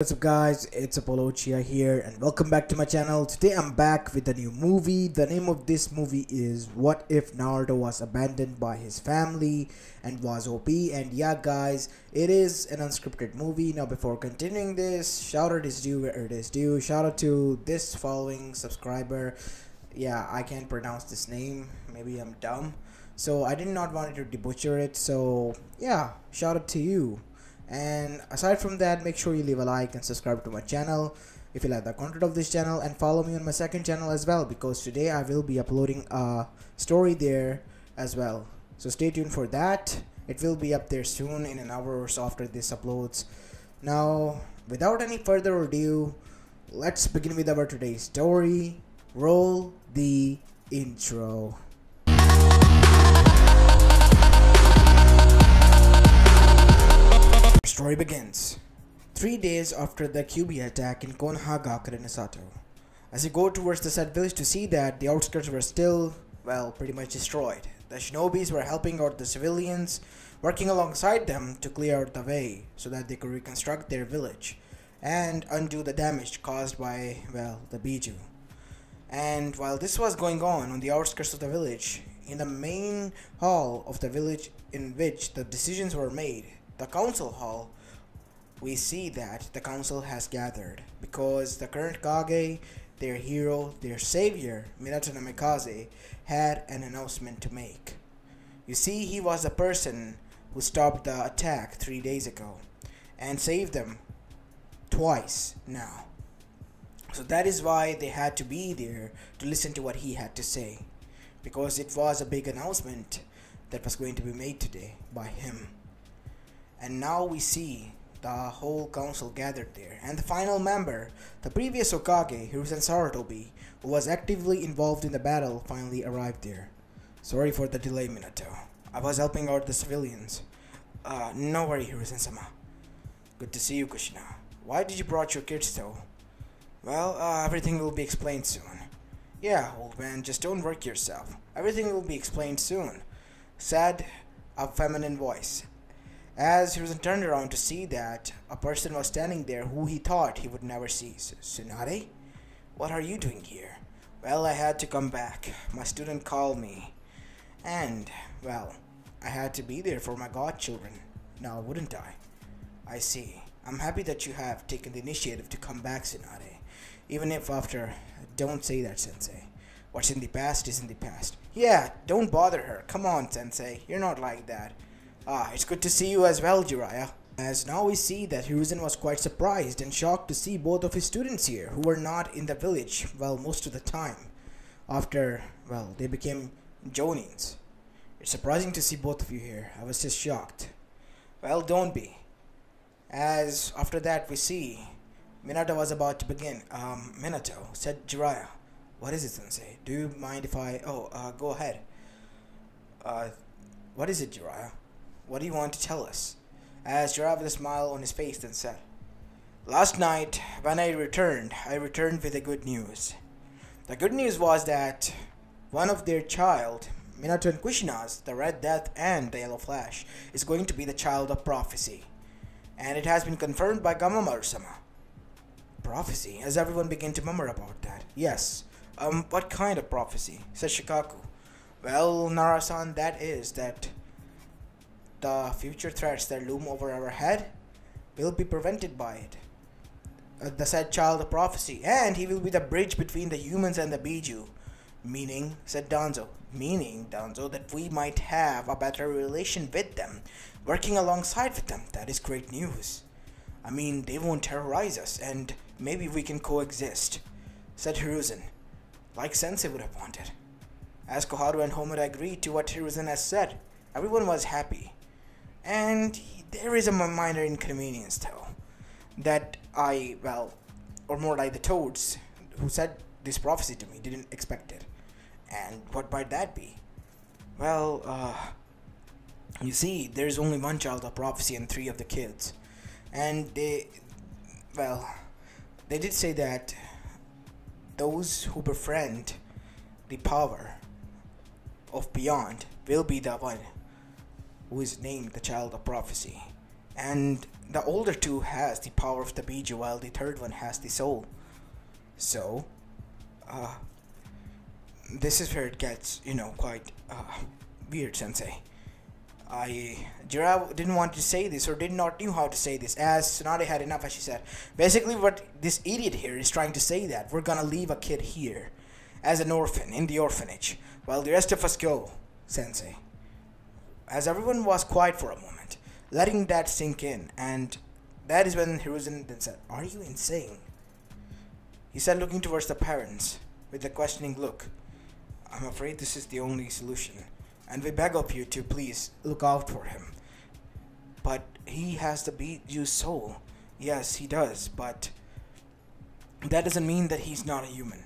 What's up guys, it's Apollo Chia here and welcome back to my channel. Today I'm back with a new movie. The name of this movie is What If Naruto Was Abandoned by His Family and Was OP. And yeah guys, it is an unscripted movie. Now before continuing this, shout out is due where it is due. Shout out to this following subscriber. Yeah, I can't pronounce this name, maybe I'm dumb. So I did not want to debutcher it, so yeah, shout out to you. And aside from that, make sure you leave a like and subscribe to my channel if you like the content of this channel, and follow me on my second channel as well, because today I will be uploading a story there as well. So stay tuned for that. It will be up there soon, in an hour or so after this uploads. Now without any further ado, let's begin with our today's story. Roll the intro. Story begins 3 days after the QB attack in Konohagakure Sato. As you go towards the said village to see that the outskirts were still, well, pretty much destroyed. The shinobis were helping out the civilians, working alongside them to clear out the way so that they could reconstruct their village and undo the damage caused by, well, the Biju. And while this was going on the outskirts of the village, in the main hall of the village in which the decisions were made, the council hall, we see that the council has gathered because the current Kage, their hero, their savior, Minato Namikaze, had an announcement to make. You see, he was the person who stopped the attack 3 days ago and saved them twice now. So that is why they had to be there to listen to what he had to say, because it was a big announcement that was going to be made today by him. And now we see the whole council gathered there, and the final member, the previous Hokage, Hiruzen Sarutobi, who was actively involved in the battle, finally arrived there. Sorry for the delay, Minato. I was helping out the civilians. No worry, Hiruzen-sama. Good to see you, Kushina. Why did you brought your kids though? Well, everything will be explained soon. Yeah, old man, just don't work yourself. Everything will be explained soon, said a feminine voice, as Hiruzen turned around to see that a person was standing there who he thought he would never see. Tsunade? What are you doing here? Well, I had to come back. My student called me. And, well, I had to be there for my godchildren. Now, wouldn't I? I see. I'm happy that you have taken the initiative to come back, Tsunade. Even if after... Don't say that, Sensei. What's in the past is in the past. Yeah, don't bother her. Come on, Sensei. You're not like that. It's good to see you as well, Jiraiya. As now we see that Hiruzen was quite surprised and shocked to see both of his students here, who were not in the village, well, most of the time. After, well, they became Jonins. It's surprising to see both of you here. I was just shocked. Well, don't be. As after that we see Minato was about to begin. Minato, said Jiraiya. What is it, Sensei? Do you mind if I... go ahead. What is it, Jiraiya? What do you want to tell us? As Jiraiya with a smile on his face then said, Last night, when I returned with the good news. The good news was that one of their child, Minato and Kushina's, the Red Death and the Yellow Flash, is going to be the child of prophecy. And it has been confirmed by Gamamaru-sama. Prophecy? As everyone began to murmur about that. Yes. What kind of prophecy? Said Shikaku. Well, Nara-san, that is that the future threats that loom over our head will be prevented by it. The said child of prophecy, and he will be the bridge between the humans and the Biju. Meaning, said Danzo, that we might have a better relation with them, working alongside with them. That is great news. I mean, they won't terrorize us, and maybe we can coexist, said Hiruzen, like Sensei would have wanted. As Koharu and Homura agreed to what Hiruzen has said, everyone was happy. And there is a minor inconvenience though, that or more like the Toads who said this prophecy to me didn't expect it. And what might that be? Well, you see, there's only one child of prophecy and 3 of the kids. And they did say that those who befriend the power of beyond will be the one who is named the child of prophecy. And the older two has the power of the Biju while the third one has the soul. So, uh, this is where it gets, quite weird, Sensei. Jiraiya didn't want to say this or did not knew how to say this, as Tsunade had enough, as she said. Basically, what this idiot here is trying to say that we're gonna leave a kid here as an orphan in the orphanage while the rest of us go, Sensei. As everyone was quiet for a moment, letting that sink in, and that is when Hiruzen then said, "Are you insane?" He said, looking towards the parents with a questioning look. "I'm afraid this is the only solution, and we beg of you to please look out for him. But he has the Biju's soul." "Yes, he does, but that doesn't mean that he's not a human."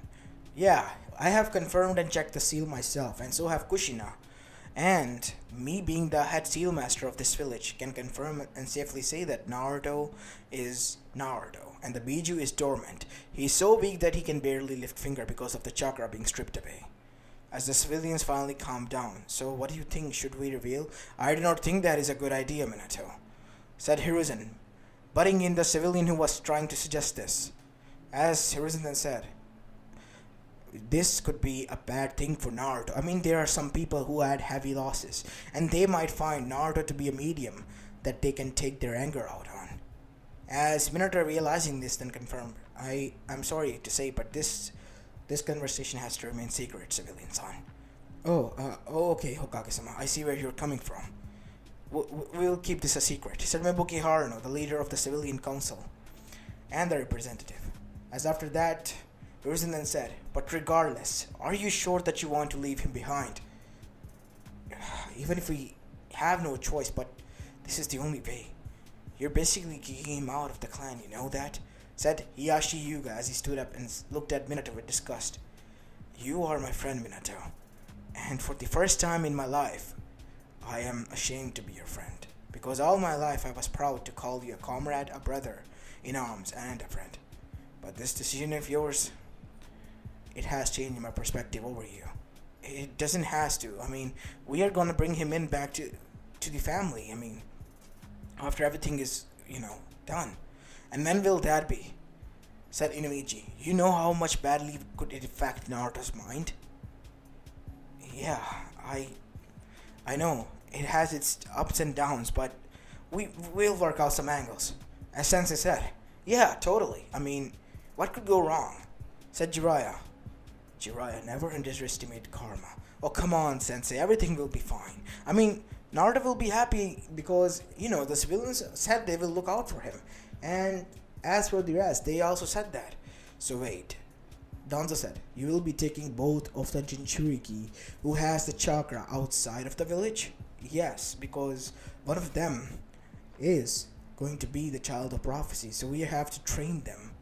"Yeah, I have confirmed and checked the seal myself, and so have Kushina. And me being the head seal master of this village can confirm and safely say that Naruto is Naruto, and the Biju is dormant. He's so weak that he can barely lift finger because of the chakra being stripped away." As the civilians finally calmed down, "So what do you think? Should we reveal?" "I do not think that is a good idea, Minato," said Hiruzen, butting in the civilian who was trying to suggest this. As Hiruzen then said, "This could be a bad thing for Naruto. I mean, there are some people who had heavy losses, and they might find Naruto to be a medium that they can take their anger out on." As Minato realizing this then confirmed, I'm sorry to say, but this conversation has to remain secret, civilian-san." Okay, Hokage-sama, I see where you're coming from. We'll keep this a secret," said Mebuki Haruno, the leader of the civilian council, and the representative. As after that, Hiruzen then said, "But regardless, are you sure that you want to leave him behind?" "Even if we have no choice, but this is the only way. You're basically kicking him out of the clan, you know that?" said Hiyashi Yuga as he stood up and looked at Minato with disgust. "You are my friend, Minato, and for the first time in my life, I am ashamed to be your friend, because all my life I was proud to call you a comrade, a brother in arms, and a friend. But this decision of yours, it has changed my perspective over you. It doesn't has to. I mean, we are gonna bring him in back to the family. I mean, after everything is, done. And when will that be?" said Inuichi. "You know how much badly could it affect Naruto's mind?" "Yeah, I know. It has its ups and downs, but we'll work out some angles." As Sensei said, "Yeah, totally. I mean, what could go wrong?" said Jiraiya. "Jiraiya, never underestimate karma." "Oh, come on, Sensei. Everything will be fine. I mean, Naruto will be happy because, the civilians said they will look out for him. And as for the rest, they also said that." "So wait," Danzo said, "you will be taking both of the Jinchuriki who has the chakra outside of the village?" "Yes, because one of them is going to be the child of prophecy, so we have to train them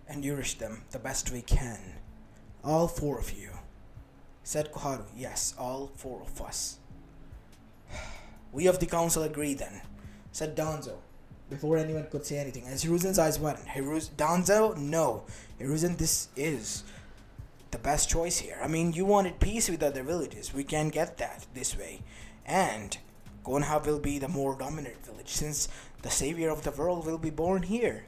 and nourish them the best we can." "All 4 of you?" said Koharu. "Yes, all 4 of us." "We of the council agree then," said Danzo, before anyone could say anything, as Hiruzen's eyes widened. "Danzo, no. Hiruzen, this is the best choice here. I mean, you wanted peace with other villages. We can get that this way. And Konoha will be the more dominant village, since the savior of the world will be born here.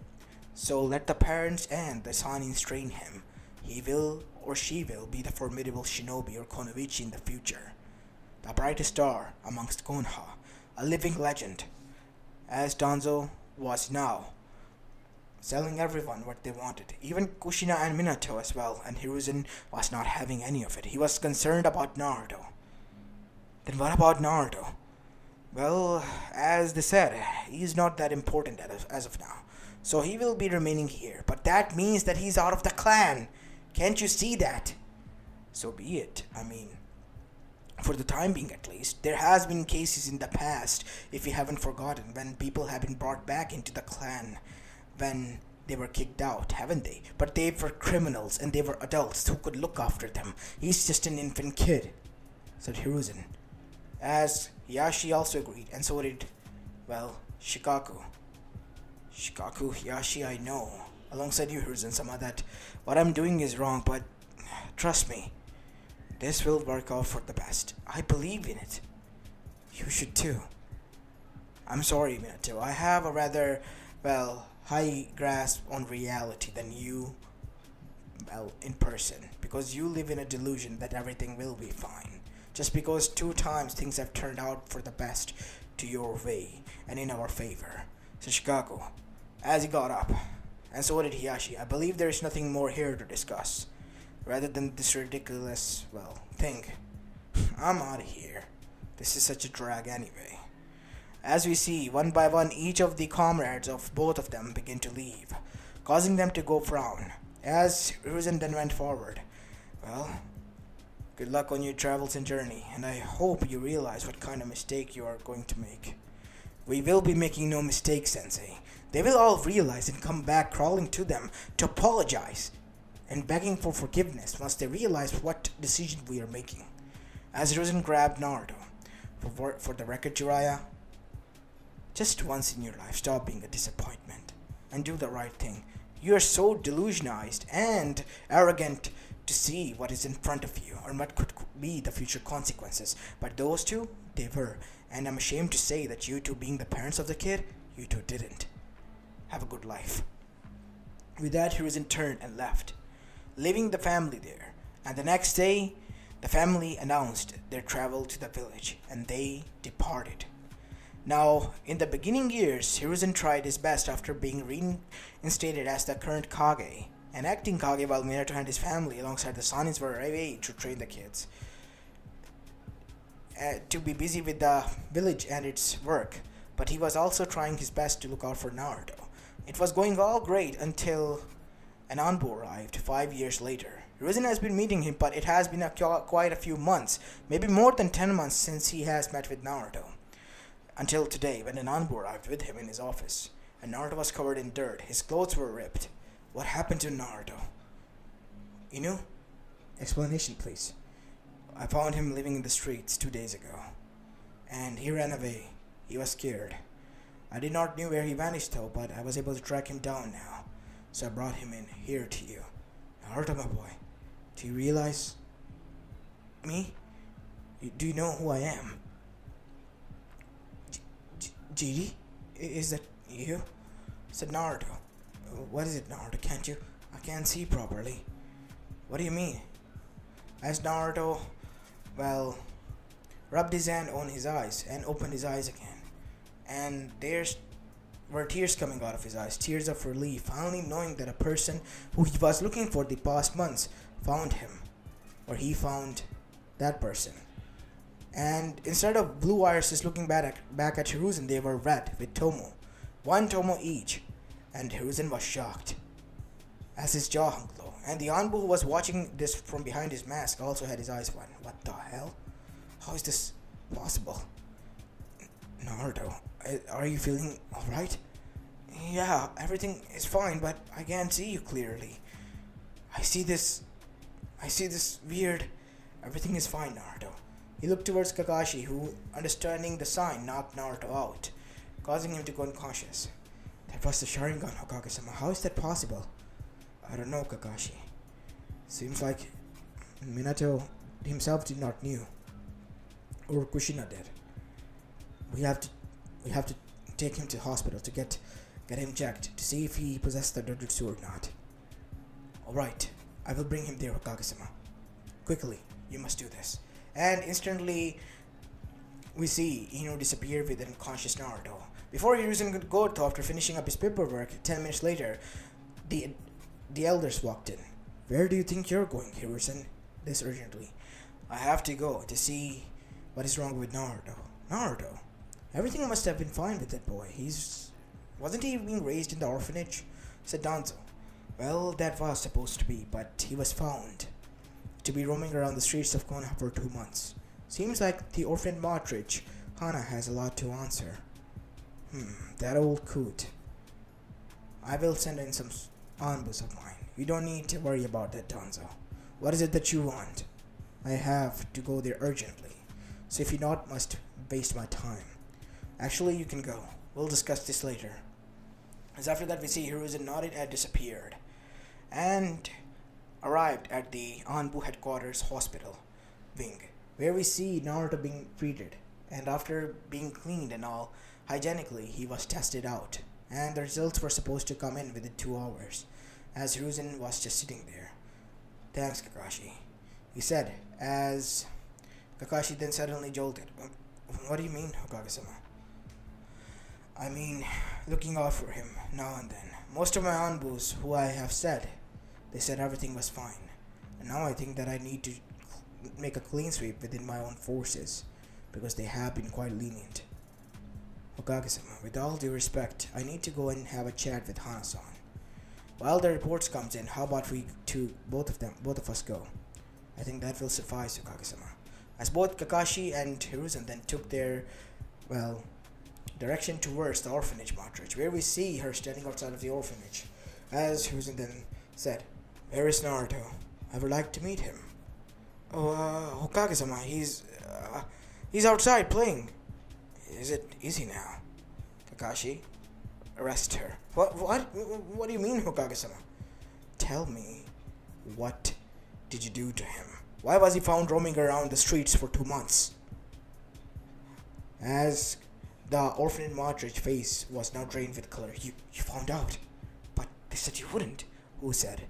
So let the parents and the Sanins train him. He will or she will be the formidable shinobi or Kunoichi in the future. The brightest star amongst Konoha, a living legend, as Danzo was now, selling everyone what they wanted, even Kushina and Minato as well, and Hiruzen was not having any of it. He was concerned about Naruto. Then what about Naruto? Well, as they said, he's not that important as of now, so he will be remaining here, but that means that he's out of the clan. Can't you see that? So be it. I mean, for the time being at least, there has been cases in the past, if you haven't forgotten, when people have been brought back into the clan when they were kicked out, haven't they? But they were criminals and they were adults who could look after them. He's just an infant kid, said Hiruzen. As Hiyashi also agreed, and so did, Shikaku. Shikaku, Hiyashi, I know, alongside you, Hiruzen-sama, that what I'm doing is wrong, but trust me, this will work out for the best. I believe in it. You should too. I'm sorry, Minato. I have a rather, well, high grasp on reality than you, well, in person. Because you live in a delusion that everything will be fine. Just because 2 times things have turned out for the best to your way and in our favor. So Shikaku, as he got up, and so did Hiyashi, I believe there is nothing more here to discuss. Rather than this ridiculous, well, thing. I'm out of here. This is such a drag anyway. As we see, one by one, each of the comrades of both of them begin to leave, causing them to go frown. As Hiruzen then went forward, well, good luck on your travels and journey, and I hope you realize what kind of mistake you are going to make. We will be making no mistake, Sensei. They will all realize and come back crawling to them to apologize and begging for forgiveness once they realize what decision we are making. As Hiruzen grabbed Naruto, for the record, Jiraiya, just once in your life, stop being a disappointment and do the right thing. You are so delusionized and arrogant to see what is in front of you or what could be the future consequences. But those two, they were. And I'm ashamed to say that you two, being the parents of the kid, you two didn't. Have a good life. With that, Hiruzen turned and left, leaving the family there. And the next day, the family announced their travel to the village, and they departed. Now, in the beginning years, Hiruzen tried his best after being reinstated as the current Kage, and acting Kage while Minato and his family alongside the Sanins were away to train the kids. To be busy with the village and its work, but he was also trying his best to look out for Naruto. It was going all great until an Anbu arrived 5 years later. Hiruzen has been meeting him, but it has been quite a few months, maybe more than 10 months since he has met with Naruto. Until today, when an Anbu arrived with him in his office, and Naruto was covered in dirt, his clothes were ripped. What happened to Naruto? Inu? Explanation, please. I found him living in the streets 2 days ago, and he ran away. He was scared. I did not know where he vanished though, but I was able to track him down now, so I brought him in here to you. Naruto, my boy, do you realize me? Do you know who I am? Jiri? Is that you? Said Naruto. What is it, Naruto? I can't see properly. What do you mean? As Naruto, well, rubbed his hand on his eyes and opened his eyes again. And there were tears coming out of his eyes, tears of relief, finally knowing that a person who he was looking for the past months found him, or he found that person. And instead of blue irises looking back at Hiruzen, they were red with Tomo. 1 Tomo each. And Hiruzen was shocked, as his jaw hung low. And the Anbu who was watching this from behind his mask also had his eyes wide. What the hell? How is this possible? Naruto, are you feeling alright? Yeah, everything is fine, but I can't see you clearly. I see this weird... Everything is fine, Naruto. He looked towards Kakashi, who, understanding the sign, knocked Naruto out, causing him to go unconscious. That was the Sharingan, Hokage-sama. How is that possible? I don't know, Kakashi. Seems like Minato himself did not knew. Or Kushina did. We have to take him to hospital to get him checked to see if he possessed the Dojutsu or not. Alright, I will bring him there, Hokage-sama. Quickly, you must do this. And instantly, we see Ino disappear with an unconscious Naruto. Before Hiruzen could go, though, after finishing up his paperwork, 10 minutes later, the elders walked in. Where do you think you're going, Hiruzen? This urgently. I have to go to see what is wrong with Naruto. Naruto? Everything must have been fine with that boy. Wasn't he being raised in the orphanage? Said Danzo. Well, that was supposed to be, but he was found to be roaming around the streets of Konoha for 2 months. Seems like the orphan Motrich, Hana, has a lot to answer. That old coot. I will send in some Anbus of mine. You don't need to worry about that, Danzo. What is it that you want? I have to go there urgently, so if you not must waste my time. Actually, you can go. We'll discuss this later. As after that we see Hiruzen nodded and disappeared, and arrived at the Anbu headquarters hospital wing, where we see Naruto being treated, and after being cleaned and all, Hygienically, he was tested out, and the results were supposed to come in within 2 hours, as Hiruzen was just sitting there. Thanks, Kakashi, he said, as Kakashi then suddenly jolted. What do you mean, Hokage-sama? I mean, looking out for him now and then. Most of my Anbus who I have said, they said everything was fine. And now I think that I need to make a clean sweep within my own forces, because they have been quite lenient. Hokage-sama, with all due respect, I need to go and have a chat with Hana-san. While the reports comes in, how about we both of us go? I think that will suffice, Hokage-sama. As both Kakashi and Hiruzen then took their, direction towards the orphanage Matrix, where we see her standing outside of the orphanage. As Hiruzen then said, "Where is Naruto? I would like to meet him." "Oh, Hokage-sama, he's outside playing." Is he now? Kakashi, arrest her. What do you mean, Hokage-sama? Tell me, what did you do to him? Why was he found roaming around the streets for 2 months? As the orphanage Matrix face was now drained with color. You found out? But they said you wouldn't. Who said?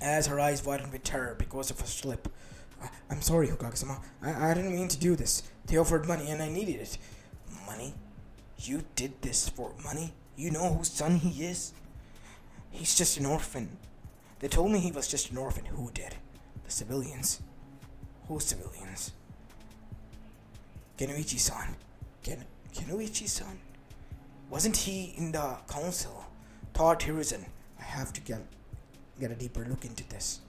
As her eyes widened with terror because of a slip. I'm sorry, Hokage-sama. I didn't mean to do this. They offered money and I needed it. Money? You did this for money? You know whose son he is? He's just an orphan. They told me he was just an orphan. Who did? The civilians. Whose civilians? Kenoichi-san. Kenoichi-san? Wasn't he in the council? Thought Hiruzen. I have to get a deeper look into this.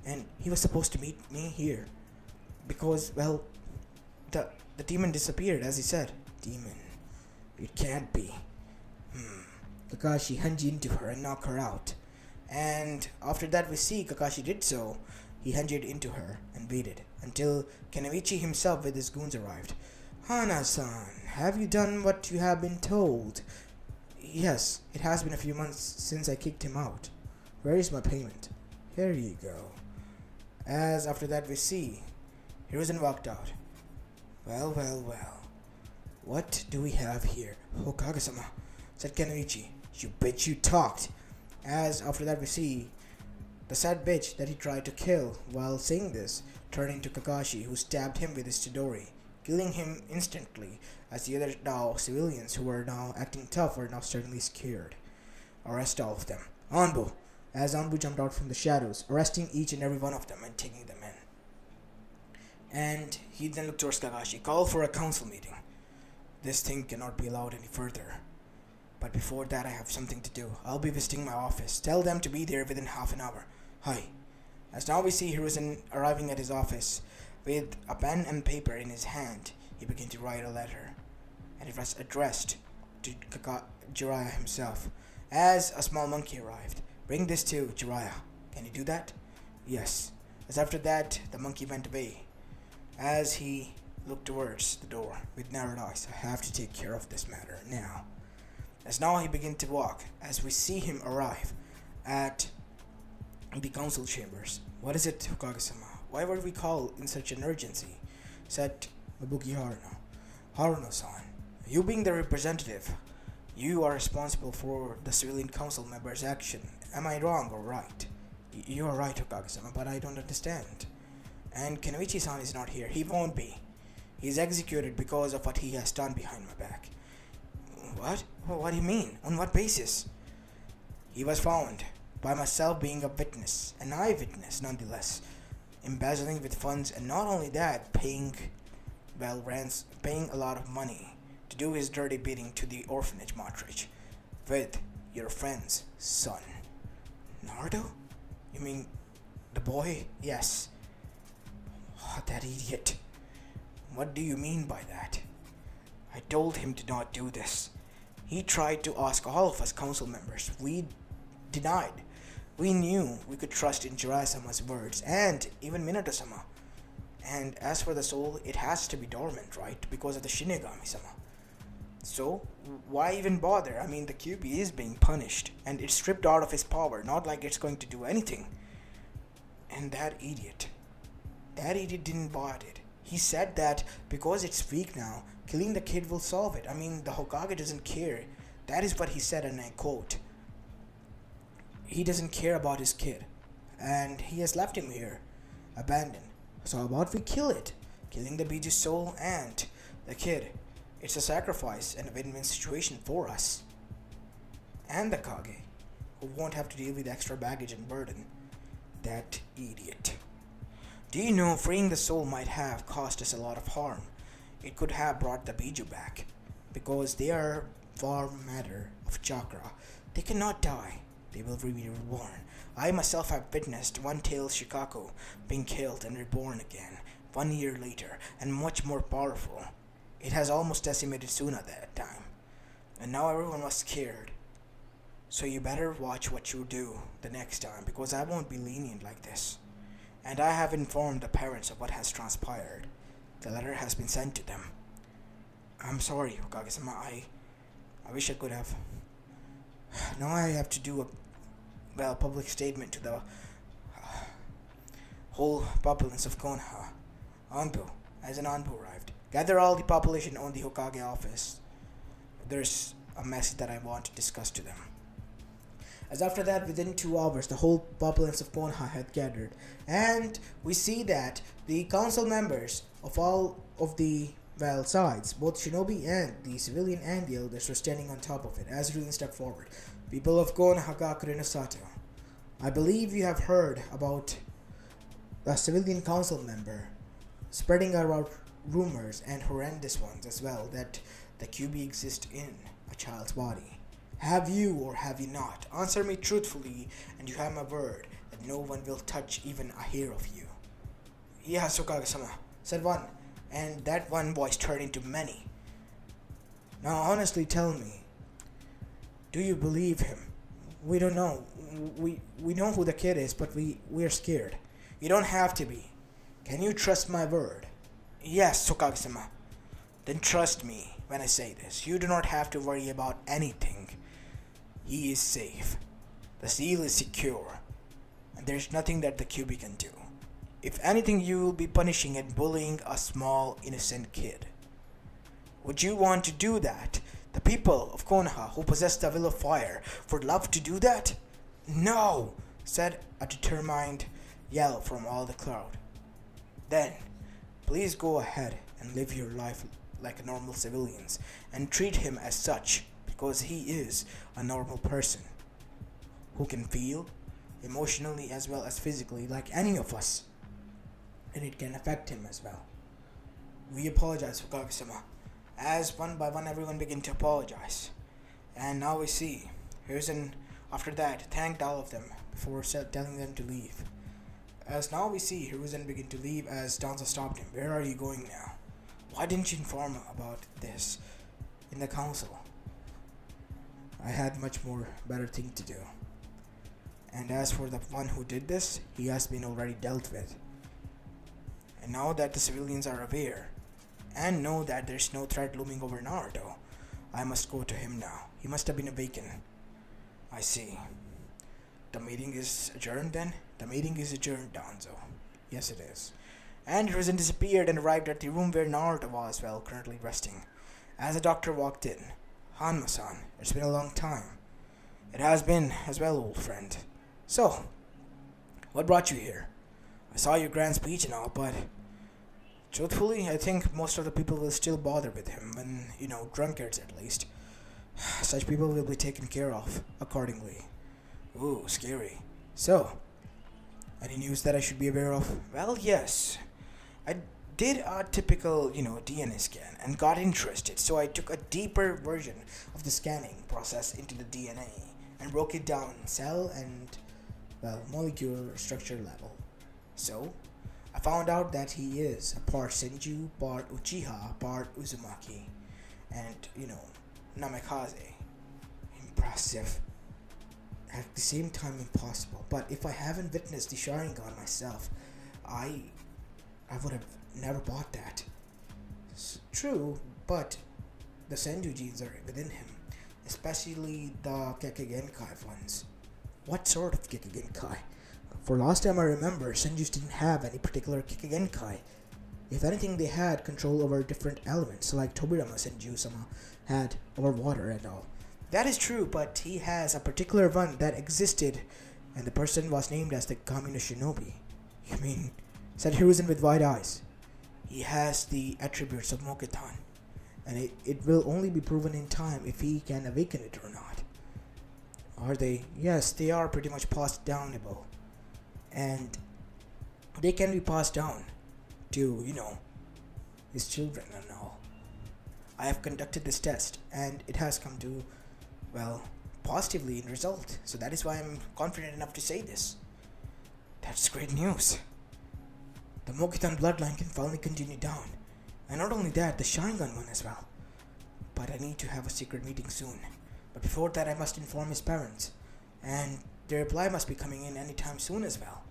And he was supposed to meet me here. Because, the demon disappeared, as he said. Demon. It can't be. Kakashi hunged into her and knocked her out. And after that we see Kakashi did so. He hunged into her and waited until Kenoichi himself with his goons arrived. Hana-san, have you done what you have been told? Yes, it has been a few months since I kicked him out. Where is my payment? Here you go. As after that we see Hiruzen walked out. Well. What do we have here? Hokage-sama, said Kenoichi. You bitch, you talked. As after that we see the sad bitch that he tried to kill. While saying this, turning to Kakashi, who stabbed him with his chidori, killing him instantly, as the other now civilians who were now acting tough were now certainly scared. Arrest all of them. Anbu! As Anbu jumped out from the shadows, arresting each and every one of them and taking them in. And he then looked towards Kakashi, called for a council meeting. This thing cannot be allowed any further. But before that I have something to do. I'll be visiting my office. Tell them to be there within half an hour. Hi. As now we see Hiruzen arriving at his office with a pen and paper in his hand. He began to write a letter. And it was addressed to Jiraiya himself. As a small monkey arrived. Bring this to Jiraiya. Can you do that? Yes. As after that, the monkey went away. As he looked towards the door with narrowed eyes. I have to take care of this matter now. As now he began to walk, as we see him arrive at the council chambers. What is it, Hokage-sama? Why were we called in such an urgency? Said Ibuki Haruno. Haruno-san, you being the representative, you are responsible for the civilian council members' action. Am I wrong or right? You are right, Hokage-sama, but I don't understand. And Kenoichi-san is not here. He won't be. He is executed because of what he has done behind my back. What? What do you mean? On what basis? He was found by myself being a witness, an eyewitness nonetheless, embezzling with funds, and not only that, paying a lot of money to do his dirty bidding to the orphanage Matrix with your friend's son. Naruto? You mean the boy? Yes. Oh, that idiot. What do you mean by that? I told him to not do this. He tried to ask all of us council members. We denied. We knew we could trust in Jiraiya-sama's words, and even Minato-sama. And as for the soul, it has to be dormant, right? Because of the Shinigami-sama. So, why even bother? I mean, the Kyuubi is being punished, and it's stripped out of his power, not like it's going to do anything. And that idiot didn't bother it. He said that because it's weak now, killing the kid will solve it. I mean, the Hokage doesn't care. That is what he said, and I quote. He doesn't care about his kid, and he has left him here, abandoned. So how about we kill it? Killing the Biju soul and the kid. It's a sacrifice and a win-win situation for us. And the Kage, who won't have to deal with extra baggage and burden. That idiot. Do you know freeing the soul might have cost us a lot of harm? It could have brought the Biju back, because they are far matter of chakra. They cannot die. They will be reborn. I myself have witnessed one-tailed Shikaku being killed and reborn again, 1 year later, and much more powerful. It has almost decimated Suna that time, and now everyone was scared. So you better watch what you do the next time, because I won't be lenient like this. And I have informed the parents of what has transpired. The letter has been sent to them. I'm sorry, Hokage-sama. I wish I could have. Now I have to do a public statement to the whole populace of Konoha. Anbu, as an Anbu arrived, gather all the population on the Hokage office. There's a message that I want to discuss to them. As after that, within 2 hours, the whole populace of Konoha had gathered, and we see that the council members of all of the sides, both shinobi and the civilian and the elders, were standing on top of it. As Rilin stepped forward, people of Konoha Gakure no Sato, I believe you have heard about a civilian council member spreading around rumors, and horrendous ones as well, that the Kyuubi exist in a child's body. Have you or have you not? Answer me truthfully, and you have my word that no one will touch even a hair of you. Yes, Hokage-sama, said one, and that one voice turned into many. Now honestly tell me, do you believe him? We don't know. We know who the kid is, but we're scared. You don't have to be. Can you trust my word? Yes, Hokage-sama. Then trust me when I say this. You do not have to worry about anything. He is safe. The seal is secure. And there's nothing that the Kyuubi can do. If anything, you will be punishing and bullying a small, innocent kid. Would you want to do that? The people of Konoha who possess the will of fire would love to do that? No, said a determined yell from all the crowd. Then, please go ahead and live your life like normal civilians and treat him as such, because he is a normal person who can feel emotionally as well as physically like any of us, and it can affect him as well. We apologize, Hokage-sama. As one by one everyone began to apologize, and now we see after that thanked all of them before telling them to leave. As now we see Hiruzen begin to leave as Danzo stopped him. Where are you going now? Why didn't you inform about this in the council? I had much more better thing to do. And as for the one who did this, he has been already dealt with. And now that the civilians are aware and know that there's no threat looming over Naruto, I must go to him now. He must have been awakened. I see. The meeting is adjourned then? The meeting is adjourned, Danzo. Yes, it is. And Hiruzen disappeared and arrived at the room where Naruto was, currently resting. As the doctor walked in, Hanma-san, it's been a long time. It has been as well, old friend. So, what brought you here? I saw your grand speech and all, but truthfully, I think most of the people will still bother with him when, drunkards at least. Such people will be taken care of accordingly. Ooh, scary. So, any news that I should be aware of? Well, yes. I did a typical, DNA scan and got interested, so I took a deeper version of the scanning process into the DNA and broke it down cell and, molecular structure level. So, I found out that he is a part Senju, part Uchiha, part Uzumaki, and, Namikaze. Impressive. At the same time impossible. But if I haven't witnessed the Sharingan myself, I would have never bought that. It's true, but the Senju genes are within him, especially the Gekigenkai ones. What sort of Gekigenkai? For last time I remember, Senjus didn't have any particular Gekigenkai. If anything, they had control over different elements, like Tobirama Senju-sama had over water and all. That is true, but he has a particular one that existed, and the person was named as the Kami no Shinobi. You mean, said Hiruzen with wide eyes. He has the attributes of Mokutan, and it will only be proven in time if he can awaken it or not. Are they? Yes, they are pretty much passed downable. And they can be passed down to, his children and all. I have conducted this test, and it has come to, positively in result. So that is why I'm confident enough to say this. That's great news. The Mokutan bloodline can finally continue down. And not only that, the Sharingan one as well. But I need to have a secret meeting soon. But before that, I must inform his parents. And their reply must be coming in anytime soon as well.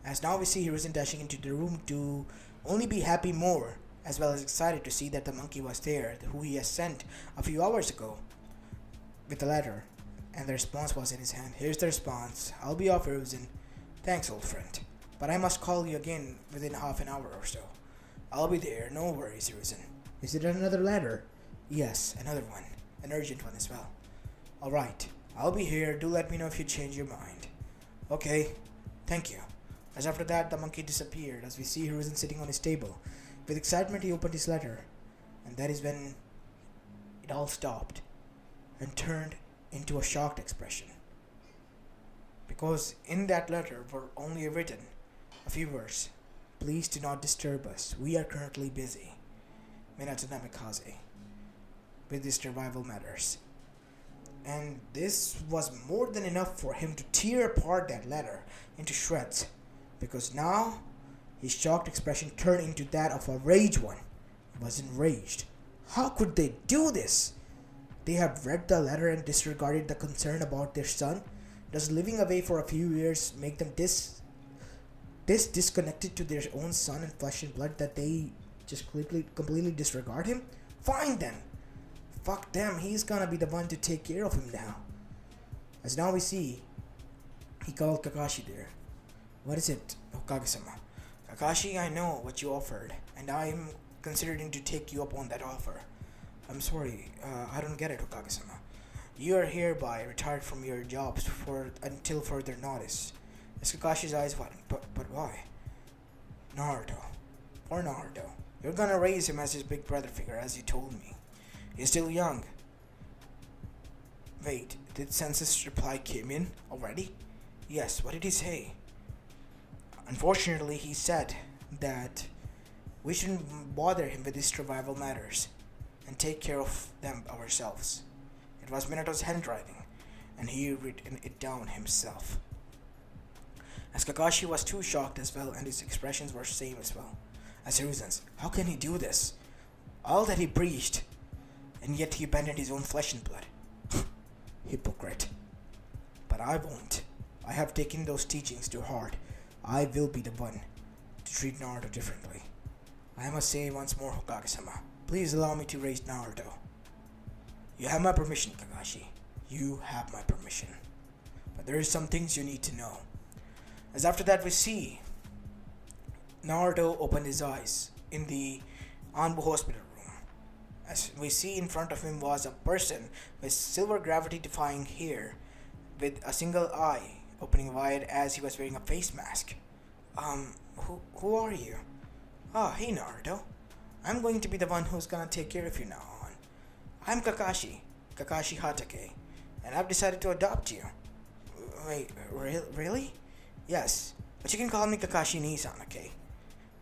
As now we see Hiruzen dashing into the room to only be happy more, as well as excited to see that the monkey was there, who he has sent a few hours ago with the letter. And the response was in his hand. Here's the response. I'll be off, Hiruzen. Thanks, old friend. But I must call you again within half an hour or so. I'll be there, no worries, Hiruzen. Is it another letter? Yes, another one. An urgent one as well. Alright, I'll be here. Do let me know if you change your mind. Okay, thank you. As after that, the monkey disappeared as we see Hiruzen sitting on his table. With excitement, he opened his letter. And that is when it all stopped and turned into a shocked expression. Because in that letter were only written a few words. Please do not disturb us. We are currently busy. Minato Namikaze. With the survival matters. And this was more than enough for him to tear apart that letter into shreds. Because now, his shocked expression turned into that of a rage one. He was enraged. How could they do this? They have read the letter and disregarded the concern about their son? Does living away for a few years make them disconnected to their own son and flesh and blood that they just completely disregard him? Fine then. Fuck them, he's gonna be the one to take care of him now. As now we see, he called Kakashi there. What is it, Hokage-sama? Kakashi, I know what you offered, and I am considering to take you up on that offer. I'm sorry, I don't get it, Hokage-sama. You are hereby retired from your jobs until further notice. As Kakashi's eyes widened, but why? Naruto. Poor Naruto. You're gonna raise him as his big brother figure, as you told me. He's still young. Wait, did Sensei's reply came in already? Yes, what did he say? Unfortunately, he said that we shouldn't bother him with his survival matters and take care of them ourselves. It was Minato's handwriting, and he written it down himself. As Kakashi was too shocked as well, and his expressions were same as well as Hiruzen's. How can he do this? All that he preached, and yet he abandoned his own flesh and blood. Hypocrite. But I won't. I have taken those teachings to heart. I will be the one to treat Naruto differently. I must say once more, Hokage-sama, please allow me to raise Naruto. You have my permission, Kakashi. You have my permission. But there is some things you need to know. As after that we see Naruto opened his eyes in the Anbu hospital room. As we see in front of him was a person with silver gravity defying hair with a single eye opening wide as he was wearing a face mask. Who are you? Oh, hey Naruto. I'm going to be the one who's gonna take care of you now on. I'm Kakashi Hatake, and I've decided to adopt you. Wait, really? Yes, but you can call me Kakashi Nissan, okay?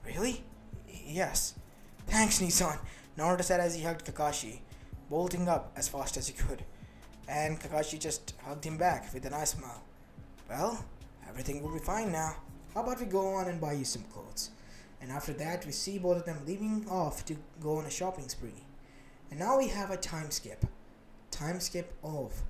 Really? Yes. Thanks, Nissan, Naruto said as he hugged Kakashi, bolting up as fast as he could. And Kakashi just hugged him back with a nice smile. Well, everything will be fine now. How about we go on and buy you some clothes? And after that, we see both of them leaving off to go on a shopping spree. And now we have a time skip. Time skip of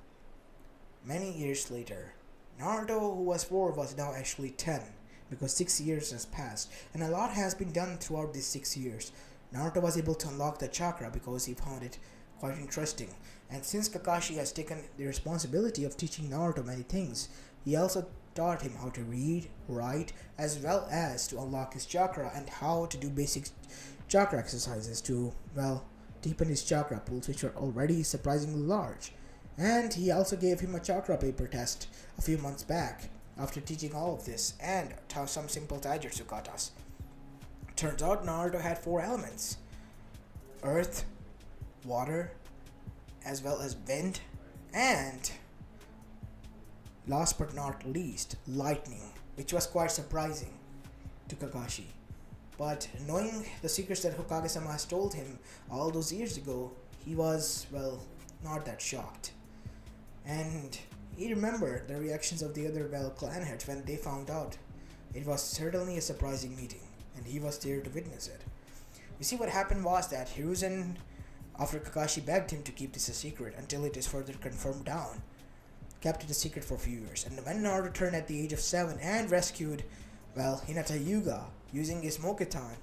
many years later. Naruto, who was 4, was now actually 10, because 6 years has passed, and a lot has been done throughout these 6 years. Naruto was able to unlock the chakra because he found it quite interesting, and since Kakashi has taken the responsibility of teaching Naruto many things, he also taught him how to read, write, as well as to unlock his chakra and how to do basic chakra exercises to, well, deepen his chakra pools, which were already surprisingly large. And he also gave him a chakra paper test a few months back after teaching all of this and some simple taijutsu katas. Turns out Naruto had four elements: earth, water, as well as wind, and last but not least, lightning, which was quite surprising to Kakashi. But knowing the secrets that Hokage-sama has told him all those years ago, he was, well, not that shocked. And he remembered the reactions of the other, well, clan heads when they found out. It was certainly a surprising meeting, and he was there to witness it. You see, what happened was that Hiruzen, after Kakashi begged him to keep this a secret until it is further confirmed down, kept it a secret for a few years. And when Naruto turned at the age of 7 and rescued, well, Hinata Hyuga using his Mokutan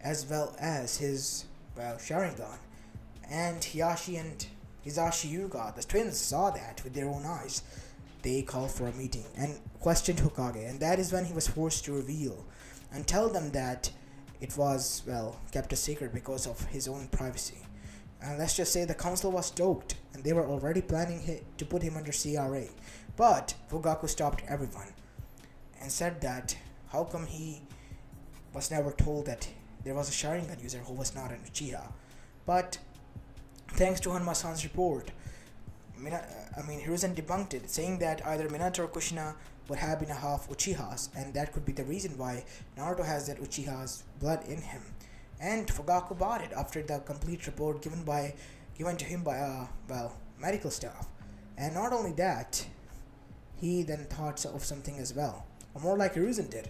as well as his, well, Sharingan, and Hiyashi and Hisashi Hyuga, the twins, saw that with their own eyes, they called for a meeting and questioned Hokage, and that is when he was forced to reveal and tell them that it was, well, kept a secret because of his own privacy. And let's just say the council was stoked and they were already planning to put him under CRA. But Fugaku stopped everyone and said that how come he was never told that there was a Sharingan user who was not an Uchiha. But thanks to Hanma-san's report, Hiruzen debunked it, saying that either Minato or Kushina would have been a half Uchihas, and that could be the reason why Naruto has that Uchiha's blood in him. And Fugaku bought it after the complete report given to him by medical staff. And not only that, he then thought of something as well, or more like Hiruzen did,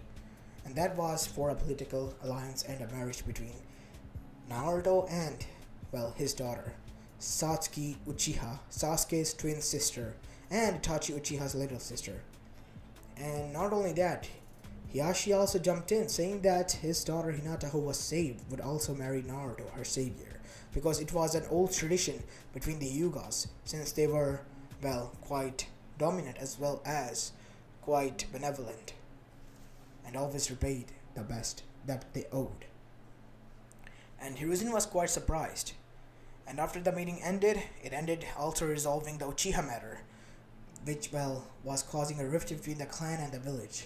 and that was for a political alliance and a marriage between Naruto and, well, his daughter, Satsuki Uchiha, Sasuke's twin sister, and Itachi Uchiha's little sister. And not only that, Hiyashi also jumped in, saying that his daughter Hinata, who was saved, would also marry Naruto, her savior, because it was an old tradition between the Hyugas, since they were, well, quite dominant as well as quite benevolent, and always repaid the best that they owed. And Hiruzen was quite surprised. And after the meeting ended, it ended also resolving the Uchiha matter, which, well, was causing a rift between the clan and the village.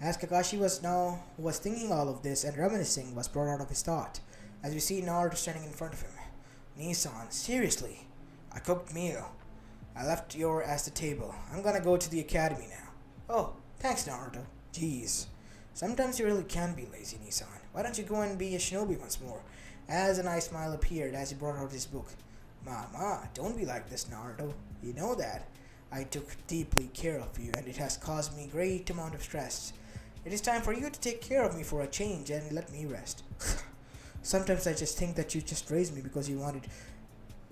As Kakashi was thinking all of this and reminiscing, was brought out of his thought, as we see Naruto standing in front of him. Nissan, seriously, I cooked meal. I left your ass the table. I'm gonna go to the academy now. Oh, thanks Naruto. Jeez. Sometimes you really can be lazy, Nissan. Why don't you go and be a shinobi once more? As a nice smile appeared as he brought out his book. Mama, don't be like this, Naruto. You know that. I took deeply care of you and it has caused me great amount of stress. It is time for you to take care of me for a change and let me rest. Sometimes I just think that you just raised me because you wanted,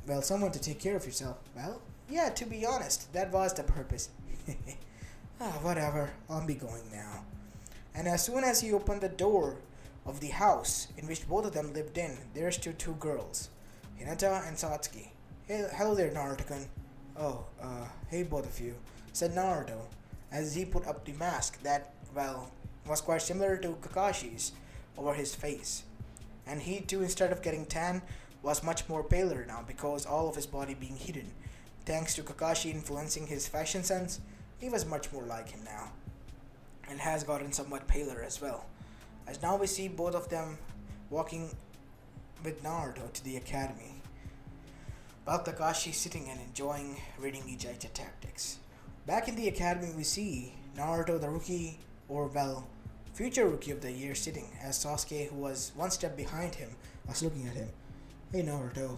well, someone to take care of yourself. Well, yeah, to be honest, that was the purpose. Whatever, I'll be going now. And as soon as he opened the door of the house in which both of them lived in, there stood two girls, Hinata and Satsuki. Hey, hello there, Naruto-kun. Oh, hey both of you, said Naruto, as he put up the mask that, well, was quite similar to Kakashi's over his face. And he too, instead of getting tan, was much more paler now because all of his body being hidden. Thanks to Kakashi influencing his fashion sense, he was much more like him now, and has gotten somewhat paler as well. As now we see both of them walking with Naruto to the academy, while Kakashi sitting and enjoying reading Ijaicha Tactics. Back in the academy we see Naruto, the rookie, or well, future rookie of the year, sitting as Sasuke, who was one step behind him, was looking at him. Hey Naruto,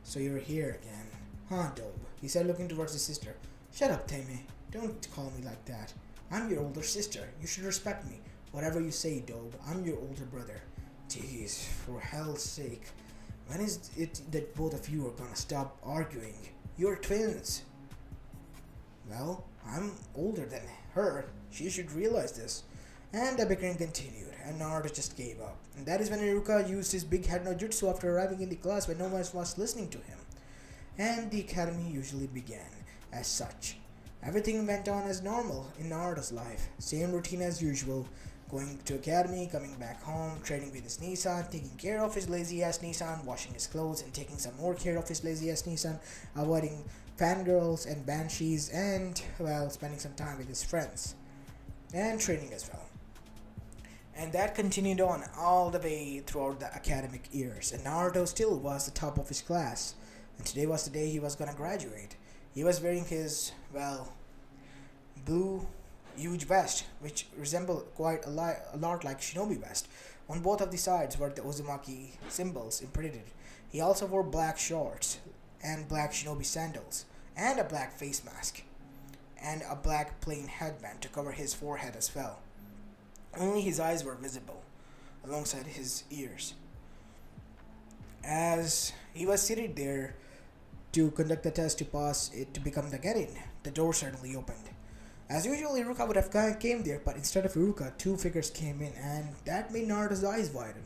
so you're here again. Huh, Dobe? He said, looking towards his sister. Shut up, Teme. Don't call me like that. I'm your older sister. You should respect me. Whatever you say, Dobe, I'm your older brother. Jeez, for hell's sake. When is it that both of you are gonna stop arguing? You're twins. Well, I'm older than her. She should realize this. And the bickering continued, and Naruto just gave up. And that is when Iruka used his big head no jutsu after arriving in the class when no one was listening to him. And the academy usually began as such. Everything went on as normal in Naruto's life. Same routine as usual. Going to academy, coming back home, training with his Nissan, taking care of his lazy ass Nissan, washing his clothes and taking some more care of his lazy ass Nissan, avoiding fangirls and banshees, and, well, spending some time with his friends. And training as well. And that continued on all the way throughout the academic years. And Naruto still was the top of his class. And today was the day he was gonna graduate. He was wearing his, well, blue huge vest, which resembled quite a lot like shinobi vest. On both of the sides were the Uzumaki symbols imprinted. He also wore black shorts and black shinobi sandals and a black face mask and a black plain headband to cover his forehead as well. Only his eyes were visible alongside his ears. As he was seated there to conduct the test to pass it to become the Genin, the door suddenly opened. As usual, Iruka would have came there, but instead of Iruka, two figures came in, and that made Naruto's eyes widen,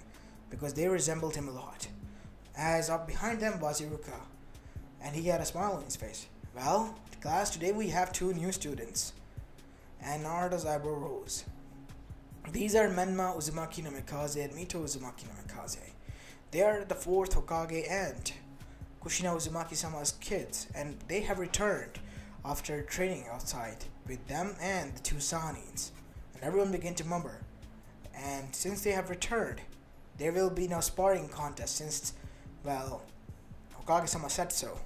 because they resembled him a lot. As up behind them was Iruka, and he had a smile on his face. Well, class, today we have two new students. And Naruto's eyebrow rose. These are Menma Uzumaki no Mikaze and Mito Uzumaki no Mikaze. They are the fourth Hokage and Kushina Uzumaki-sama's kids, and they have returned after training outside with them and the two Sanins. And everyone began to murmur. And since they have returned, there will be no sparring contest since, well, Hokage-sama said so.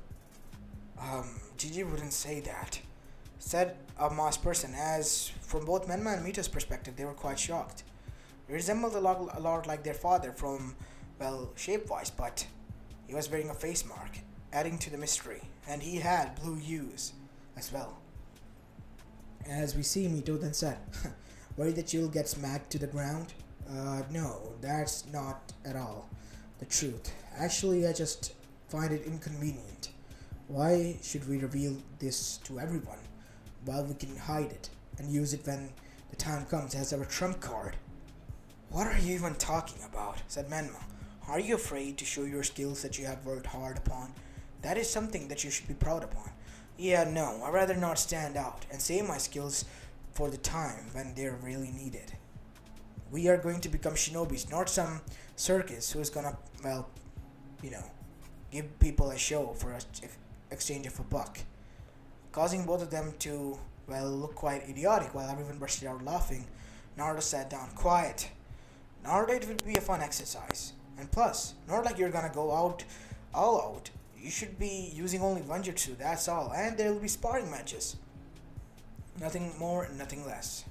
Gigi wouldn't say that, said a masked person, as from both Menma and Mito's perspective, they were quite shocked. They resembled a lot like their father from, well, shape-wise, but he was wearing a face mark, adding to the mystery, and he had blue hues as well. As we see, Mito then said, worry that you'll get smacked to the ground? No, that's not at all the truth. Actually, I just find it inconvenient. Why should we reveal this to everyone while we can hide it and use it when the time comes as our trump card? What are you even talking about? Said Menma. Are you afraid to show your skills that you have worked hard upon? That is something that you should be proud upon. Yeah, no, I'd rather not stand out and save my skills for the time when they're really needed. We are going to become shinobis, not some circus who's gonna, well, give people a show for an exchange of a buck. Causing both of them to, well, look quite idiotic while everyone bursted out laughing, Naruto sat down. Quiet. Naruto, it would be a fun exercise. And plus, not like you're gonna go out all out. You should be using only one jutsu, that's all, and there will be sparring matches. Nothing more, nothing less.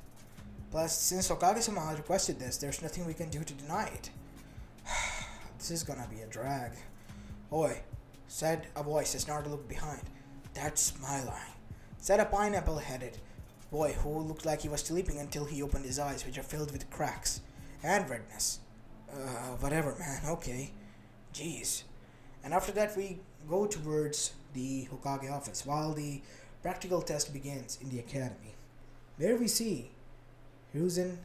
Plus, since Hokage-sama has requested this, there's nothing we can do to deny it. This is gonna be a drag. Oi, said a voice as Naruto looked behind. That's my line, said a pineapple-headed boy who looked like he was sleeping until he opened his eyes, which are filled with cracks and redness. Whatever, man, okay. Jeez. And after that, we go towards the Hokage office while the practical test begins in the academy. There we see Hiruzen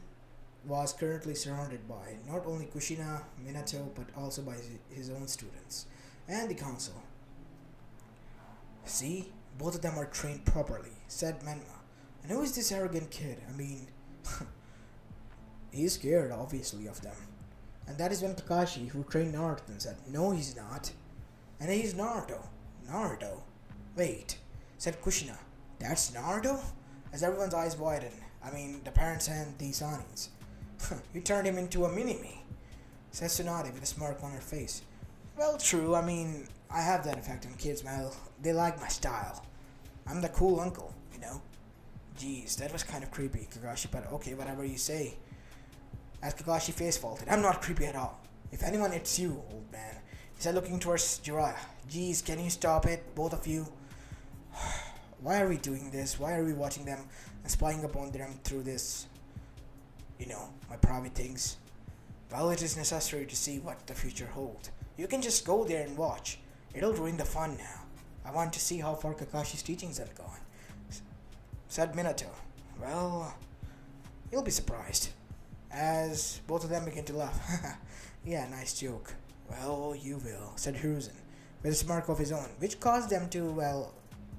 was currently surrounded by not only Kushina, Minato, but also by his own students and the council. See, both of them are trained properly, said Menma. And who is this arrogant kid? I mean, he's scared, obviously, of them. And that is when Kakashi, who trained Naruto, then said, no, he's not. And he's Naruto. Naruto? Wait, said Kushina. That's Naruto? As everyone's eyes widened. I mean, the parents and the Sanins. You turned him into a mini-me, said Tsunade with a smirk on her face. Well, true, I mean, I have that effect on kids, Well, they like my style. I'm the cool uncle, Jeez, that was kind of creepy, Kakashi, but okay, whatever you say. As Kakashi face faulted, I'm not creepy at all. If anyone, it's you, old man. He said, looking towards Jiraiya. Jeez, can you stop it, both of you? Why are we doing this? Why are we watching them and spying upon them through this, my private things? Well, it is necessary to see what the future holds. You can just go there and watch. It'll ruin the fun now. I want to see how far Kakashi's teachings have gone, said Minato. Well, you'll be surprised. As both of them begin to laugh. Yeah, nice joke. Well, you will, said Hiruzen, with a smirk of his own, which caused them to, well,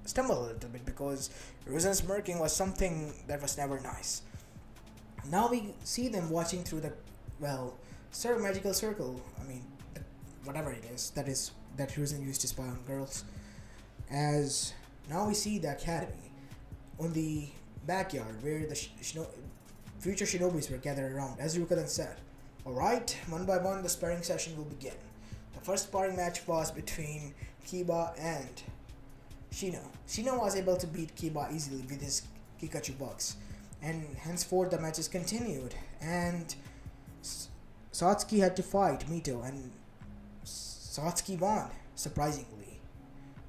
stumble a little bit because Hiruzen smirking was something that was never nice. Now we see them watching through the, well, magical circle. I mean, whatever it is that Hiruzen used to spy on girls. As now we see the academy on the backyard where the future shinobis were gathered around. As Ruka then said, "Alright, one by one the sparring session will begin." The first sparring match was between Kiba and Shino. Shino was able to beat Kiba easily with his Kikachu bugs, and henceforth the matches continued. And Satsuki had to fight Mito, and Satsuki won, surprisingly.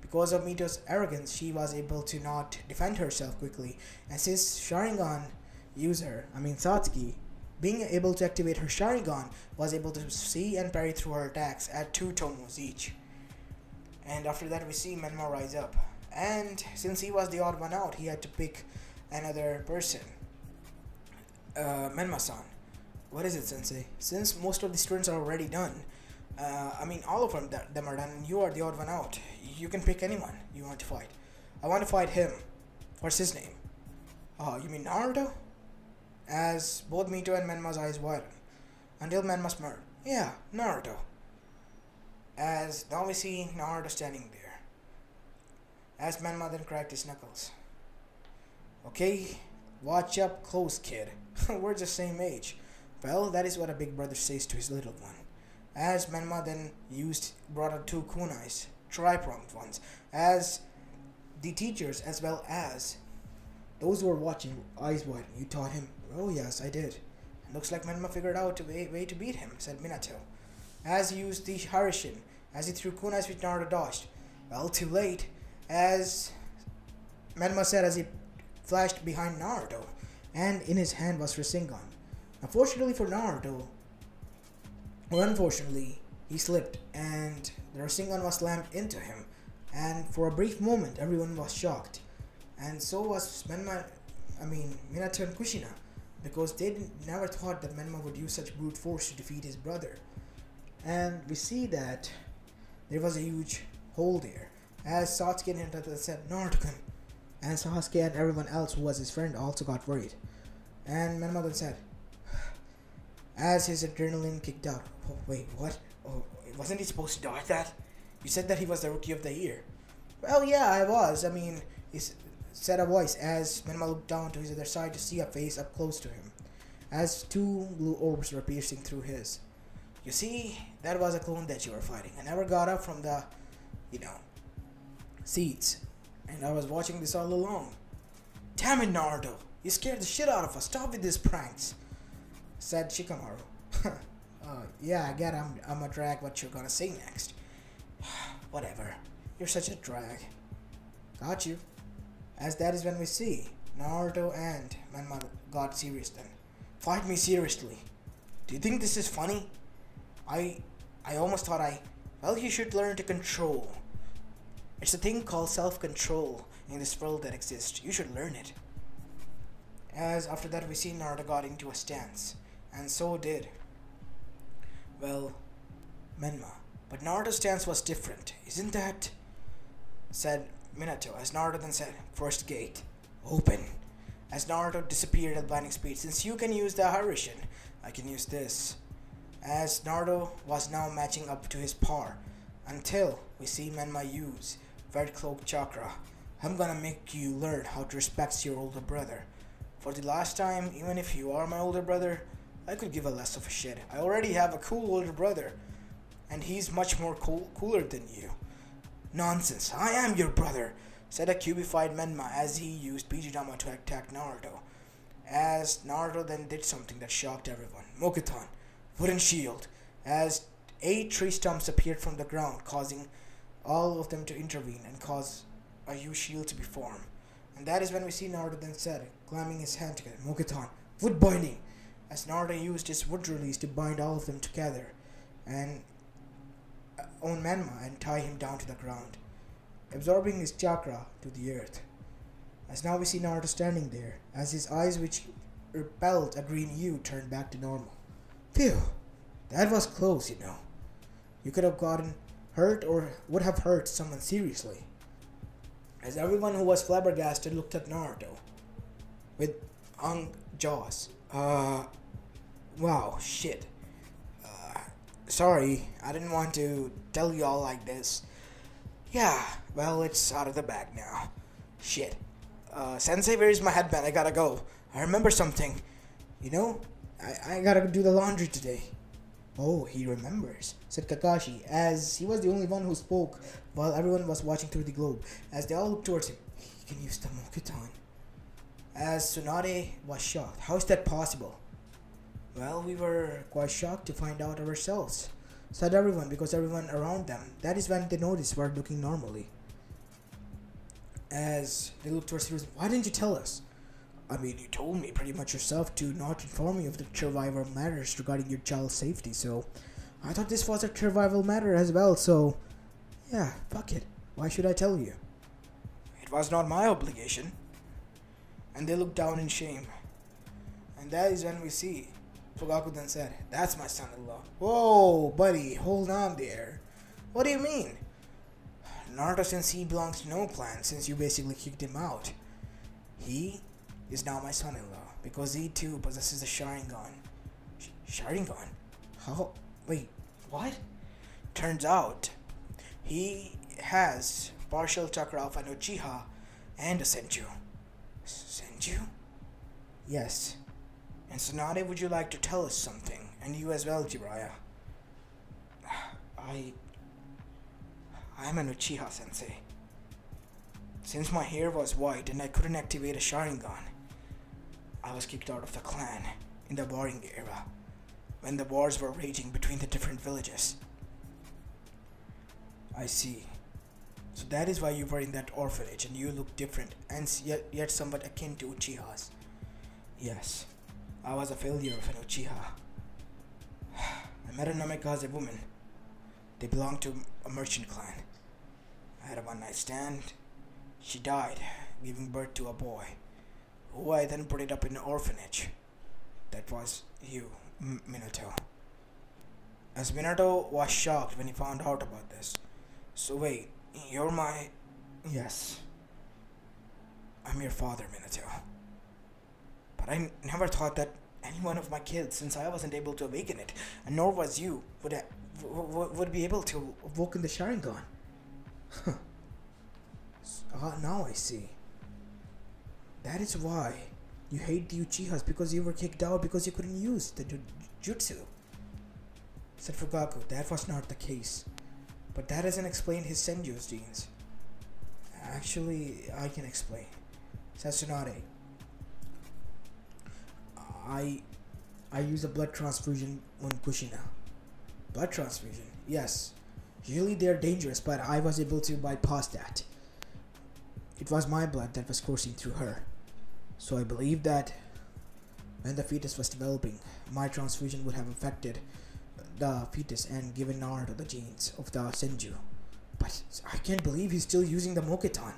Because of Mito's arrogance, she was able to not defend herself quickly, and since Sharingan user, Satsuki, being able to activate her Sharingan, was able to see and parry through her attacks at 2 tomos each. And after that we see Menma rise up, and since he was the odd one out, he had to pick another person. Menma-san. What is it, sensei? Since most of the students are already done, all of them are done, and you are the odd one out. You can pick anyone you want to fight. I want to fight him. What's his name? Oh, you mean Naruto? As both Mito and Menma's eyes widen, until Menma smirked. Yeah, Naruto. As now we see Naruto standing there. As Menma then cracked his knuckles. Okay, watch up close, kid. We're the same age. Well, that is what a big brother says to his little one. As Menma then brought out 2 kunais, tri-pronged ones, as the teachers as well as those who were watching, eyes wide. You taught him? Oh yes, I did. Looks like Menma figured out a way to beat him, said Minato. As he used the Harishin, as he threw kunais which Naruto dodged. Well, too late, as Menma said as he flashed behind Naruto, and in his hand was Rasengan. Unfortunately for Naruto, or unfortunately, he slipped, and the Rasengan was slammed into him, and for a brief moment everyone was shocked. And so was Minato and Kushina, because they never thought that Menma would use such brute force to defeat his brother. And we see that there was a huge hole there, as Sasuke and Hinata said, Naruto-kun, and Sasuke and everyone else who was his friend also got worried. And Menma then said, as his adrenaline kicked out, oh wait, what? Oh, wasn't he supposed to dodge that? You said that he was the rookie of the year. Well, yeah, I was. He said a voice as Menma looked down to his other side to see a face up close to him, as 2 blue orbs were piercing through his. You see, that was a clone that you were fighting. I never got up from the, seats, and I was watching this all along. Damn it, Naruto! You scared the shit out of us. Stop with these pranks, said Shikamaru. Yeah, I get I'm a drag. What you're gonna say next? Whatever. You're such a drag. Got you. As that is when we see Naruto and Menma got serious then. Fight me seriously. Do you think this is funny? I almost thought well, you should learn to control. It's a thing called self-control in this world that exists. You should learn it. As after that we see Naruto got into a stance, and so did, well, Menma. But Naruto's stance was different, isn't that? Said Minato, as Naruto then said, first gate, open. As Naruto disappeared at blinding speed. Since you can use the Harishin, I can use this. As Naruto was now matching up to his power, until we see Menma use Red Cloak Chakra. I'm gonna make you learn how to respect your older brother. For the last time, even if you are my older brother, I could give a less of a shit. I already have a cool older brother, and he's much more cooler than you. Nonsense, I am your brother, said a cubified Menma as he used Bijudama to attack Naruto. As Naruto then did something that shocked everyone. Mokuton, wooden shield, as 8 tree stumps appeared from the ground, causing all of them to intervene and cause a huge shield to be formed. And that is when we see Naruto then said, clamming his hand together, Mokuton, wood binding, as Naruto used his wood release to bind all of them together and on Menma and tie him down to the ground, absorbing his chakra to the earth. As now we see Naruto standing there, as his eyes which repelled a green hue turned back to normal. Phew, that was close, you know. You could have gotten hurt or would have hurt someone seriously. as everyone who was flabbergasted looked at Naruto with hung jaws. Wow, shit. Sorry, I didn't want to tell y'all like this. Yeah, well, it's out of the bag now. Shit. Sensei, where's my headband? I gotta go. I remember something. You know, I gotta do the laundry today. Oh, he remembers, said Kakashi, as he was the only one who spoke while everyone was watching through the globe. As they all looked towards him, he can use the Mokuton. As Tsunade was shocked. How is that possible? Well, we were quite shocked to find out ourselves, said everyone, because everyone around them. That is when they noticed were looking normally. As they looked towards Hiruzen, why didn't you tell us? I mean, you told me pretty much yourself to not inform me of the survival matters regarding your child's safety, so I thought this was a survival matter as well, so yeah, fuck it. Why should I tell you? It was not my obligation. And they looked down in shame. And that is when we see Fugaku then said, that's my son-in-law. Whoa, buddy, hold on there. What do you mean? Naruto, since he belongs to no clan, since you basically kicked him out, he is now my son-in-law, because he too possesses the Sharingan. Sharingan? How? Wait, what? Turns out, he has partial chakra of an Uchiha and a Senju. Senju? Yes. And Tsunade, would you like to tell us something? And you as well, Jiraiya. I'm an Uchiha sensei. Since my hair was white and I couldn't activate a Sharingan, I was kicked out of the clan in the Warring era, when the wars were raging between the different villages. I see. So that is why you were in that orphanage and you look different and yet somewhat akin to Uchihas. Yes, I was a failure of an Uchiha. I met Namika as a woman. They belonged to a merchant clan. I had a one-night stand. She died, giving birth to a boy, who I then put it up in an orphanage. That was you, Minato. As Minato was shocked when he found out about this. So wait, you're my... Yes. I'm your father, Minato. But I never thought that any one of my kids, since I wasn't able to awaken it, and nor was you, would be able to awaken the Sharingan. Huh. Now I see. That is why you hate the Uchihas, because you were kicked out because you couldn't use the jutsu. Said Fugaku, that was not the case. But that doesn't explain his Senju's genes. Actually, I can explain. Said Tsunade. I use a blood transfusion on Kushina. Blood transfusion? Yes. Usually they are dangerous, but I was able to bypass that. It was my blood that was coursing through her. So I believe that when the fetus was developing, my transfusion would have affected the fetus and given Naruto the genes of the Senju. But I can't believe he's still using the Mokuton.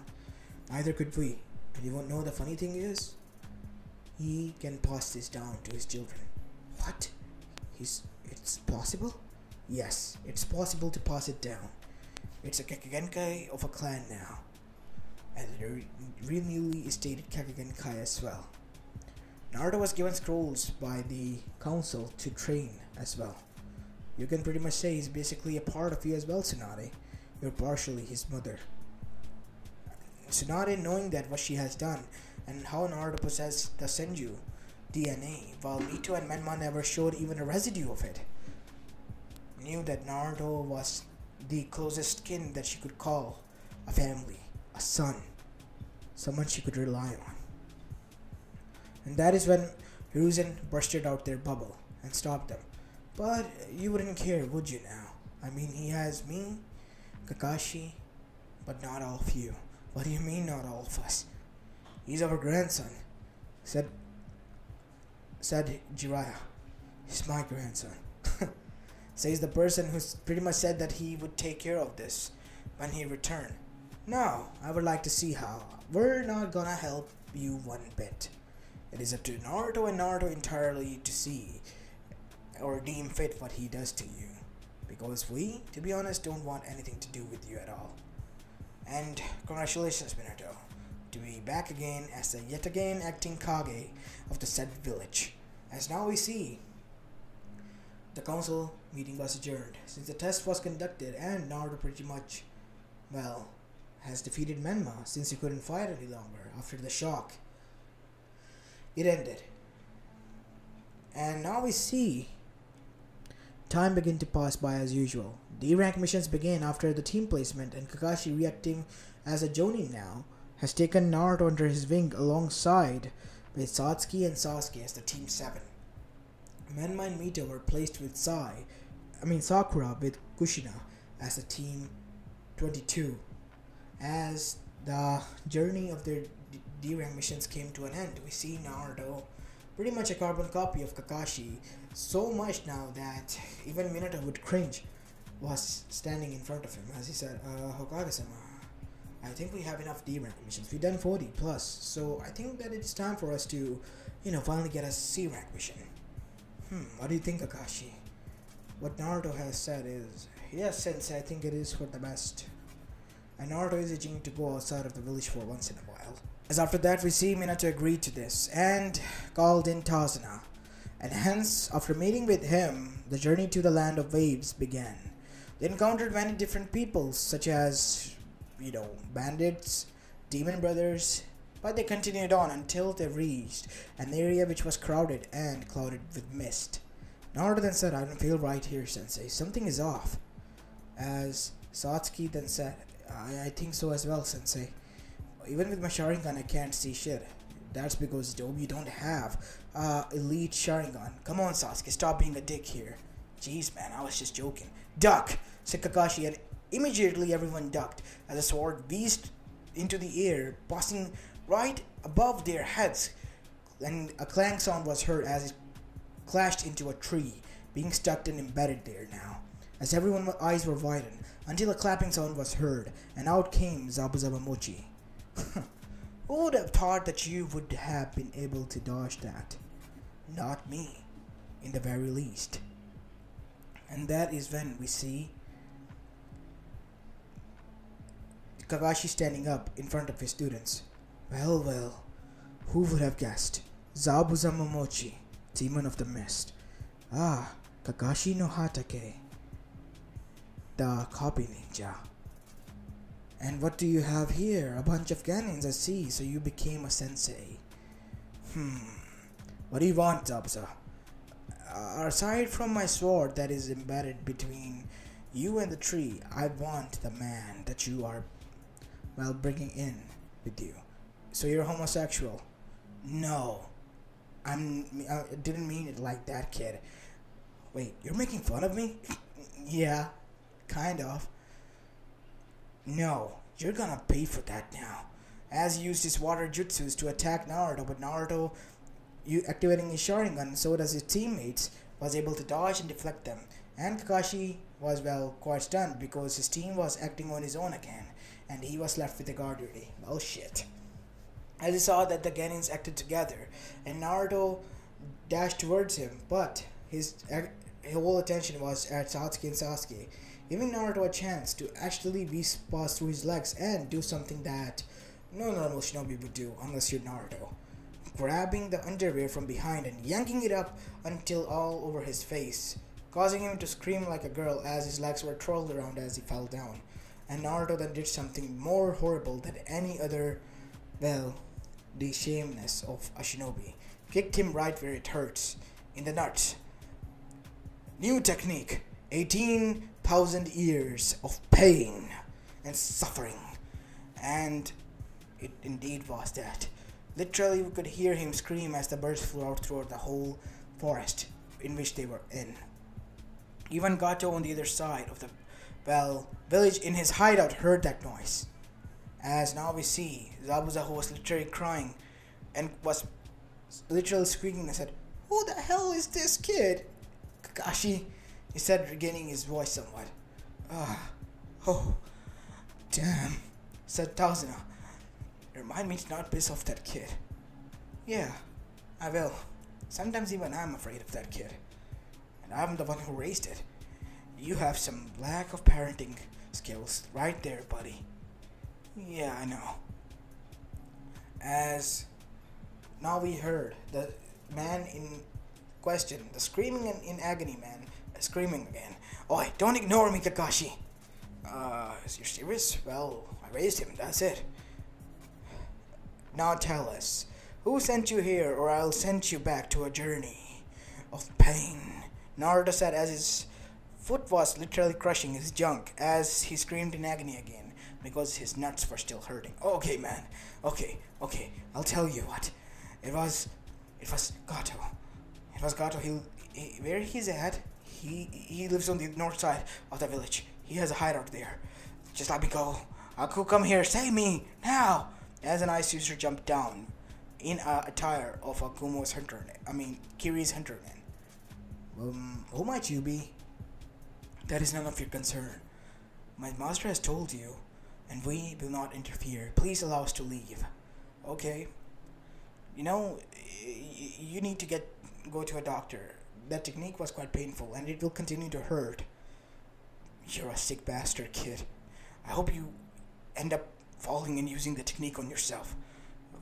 Neither could we. And you won't know the funny thing is, he can pass this down to his children. What? It's possible? Yes, it's possible to pass it down. It's a Kakegenkai of a clan now. And a newly stated Kakegenkai as well. Naruto was given scrolls by the council to train as well. You can pretty much say he's basically a part of you as well, Tsunade. You're partially his mother. Tsunade, knowing that what she has done and how Naruto possessed the Senju DNA, while Mito and Menma never showed even a residue of it, knew that Naruto was the closest kin that she could call a family, a son, someone she could rely on. And that is when Hiruzen bursted out their bubble and stopped them. But you wouldn't care, would you now? I mean, he has me, Kakashi, but not all of you. What do you mean, not all of us? He's our grandson, said Jiraiya. He's my grandson. Says the person who's pretty much said that he would take care of this when he returned. No, I would like to see how. We're not gonna help you one bit. It is up to Naruto and Naruto entirely to see or deem fit what he does to you. Because we, to be honest, don't want anything to do with you at all. And congratulations, Minato, to be back again as the yet again acting Kage of the said village. As now we see, the council meeting was adjourned since the test was conducted and Naruto pretty much, well, has defeated Menma since he couldn't fight any longer after the shock. It ended. And now we see time begin to pass by as usual. D-rank missions begin after the team placement, and Kakashi, reacting as a Jonin now, has taken Naruto under his wing alongside with Satsuki and Sasuke as the Team 7. Menma and Mito were placed with Sakura with Kushina as the Team 22. As the journey of their D-rank missions came to an end, we see Naruto pretty much a carbon copy of Kakashi, so much now that even Minato would cringe, was standing in front of him as he said, Hokage-sama, I think we have enough D-rank missions. We've done 40 plus, so I think that it's time for us to, finally get a C-rank mission. What do you think, Kakashi? What Naruto has said is, yes, Sensei, I think it is for the best. And Naruto is itching to go outside of the village for once in a while. As after that, we see Minato agreed to this and called in Tazuna. And hence, after meeting with him, the journey to the land of waves began. They encountered many different peoples, such as, bandits, demon brothers, but they continued on until they reached an area which was crowded and clouded with mist. Naruto then said, I don't feel right here, Sensei. Something is off. As Satsuki then said, I think so as well, Sensei. Even with my Sharingan, I can't see shit. That's because, Dobe, you don't have elite Sharingan. Come on, Sasuke, stop being a dick here. Jeez, man, I was just joking. Duck, said Kakashi, and immediately everyone ducked as a sword whizzed into the air, passing right above their heads. And a clang sound was heard as it clashed into a tree, being stuck and embedded there now. As everyone's eyes were widened, until a clapping sound was heard, and out came Zabuza Mochi. Who would have thought that you would have been able to dodge that? Not me, in the very least. And that is when we see Kakashi standing up in front of his students. Well, who would have guessed? Zabuza Momochi, demon of the mist. Kakashi no Hatake, the copy ninja. And what do you have here? A bunch of Genins, I see, so you became a sensei. What do you want, Zabuza? Aside from my sword that is embedded between you and the tree, I want the man that you are, bringing in with you. So you're homosexual? No. I didn't mean it like that, kid. Wait, you're making fun of me? Yeah, kind of. No, you're gonna pay for that now. As he used his water jutsus to attack Naruto, but Naruto, activating his Sharingan, so does his teammates, was able to dodge and deflect them. And Kakashi was, quite stunned because his team was acting on his own again, and he was left with the guard duty. Well, shit. As he saw that the Genins acted together, and Naruto dashed towards him, but his whole attention was at Satsuki and Sasuke, giving Naruto a chance to actually pass through his legs and do something that no normal shinobi would do unless you're Naruto. Grabbing the underwear from behind and yanking it up until all over his face, causing him to scream like a girl as his legs were twirled around as he fell down. And Naruto then did something more horrible than any other, the shameness of a shinobi. Kicked him right where it hurts, in the nuts. New technique, 18,000 years of pain and suffering. And it indeed was that. Literally, we could hear him scream as the birds flew out throughout the whole forest in which they were in. Even Gato on the other side of the, village in his hideout heard that noise. As now we see Zabuza, who was literally crying and was literally squeaking and said, "Who the hell is this kid?" Kakashi, he said, regaining his voice somewhat. Oh, damn, said Tazuna. Remind me to not piss off that kid. Yeah, I will. Sometimes even I'm afraid of that kid. And I'm the one who raised it. You have some lack of parenting skills right there, buddy. Yeah, I know. As now we heard the man in question, the screaming in agony man, screaming again. Oi, don't ignore me, Kakashi. Is you serious? Well, I raised him, that's it. Now tell us, who sent you here, or I'll send you back to a journey of pain. Naruto said as his foot was literally crushing his junk as he screamed in agony again because his nuts were still hurting. Okay, man. Okay. I'll tell you what. It was Gato. It was Gato. Where he's at? He lives on the north side of the village. He has a hideout there. Just let me go. Aku, come here. Save me now. As an ice user jumped down in a attire of a Kumo's hunter. Kiri's hunter. Who might you be? That is none of your concern. My master has told you, and we will not interfere. Please allow us to leave. Okay. You need to go to a doctor. That technique was quite painful, and it will continue to hurt. You're a sick bastard, kid. I hope you end up falling and using the technique on yourself.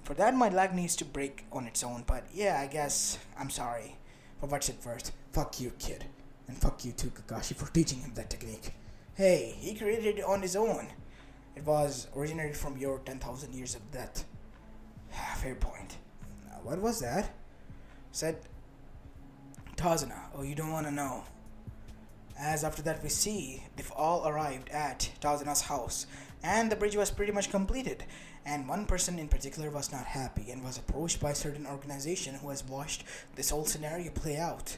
For that, my leg needs to break on its own, but yeah, I guess I'm sorry. For what's it worth? Fuck you, kid. And fuck you too, Kakashi, for teaching him that technique. Hey, he created it on his own. It was originated from your 10,000 years of death. Fair point. What was that? Said Tazuna. Oh, you don't want to know. As after that we see they've all arrived at Tazuna's house, and the bridge was pretty much completed, and one person in particular was not happy and was approached by a certain organization who has watched this whole scenario play out,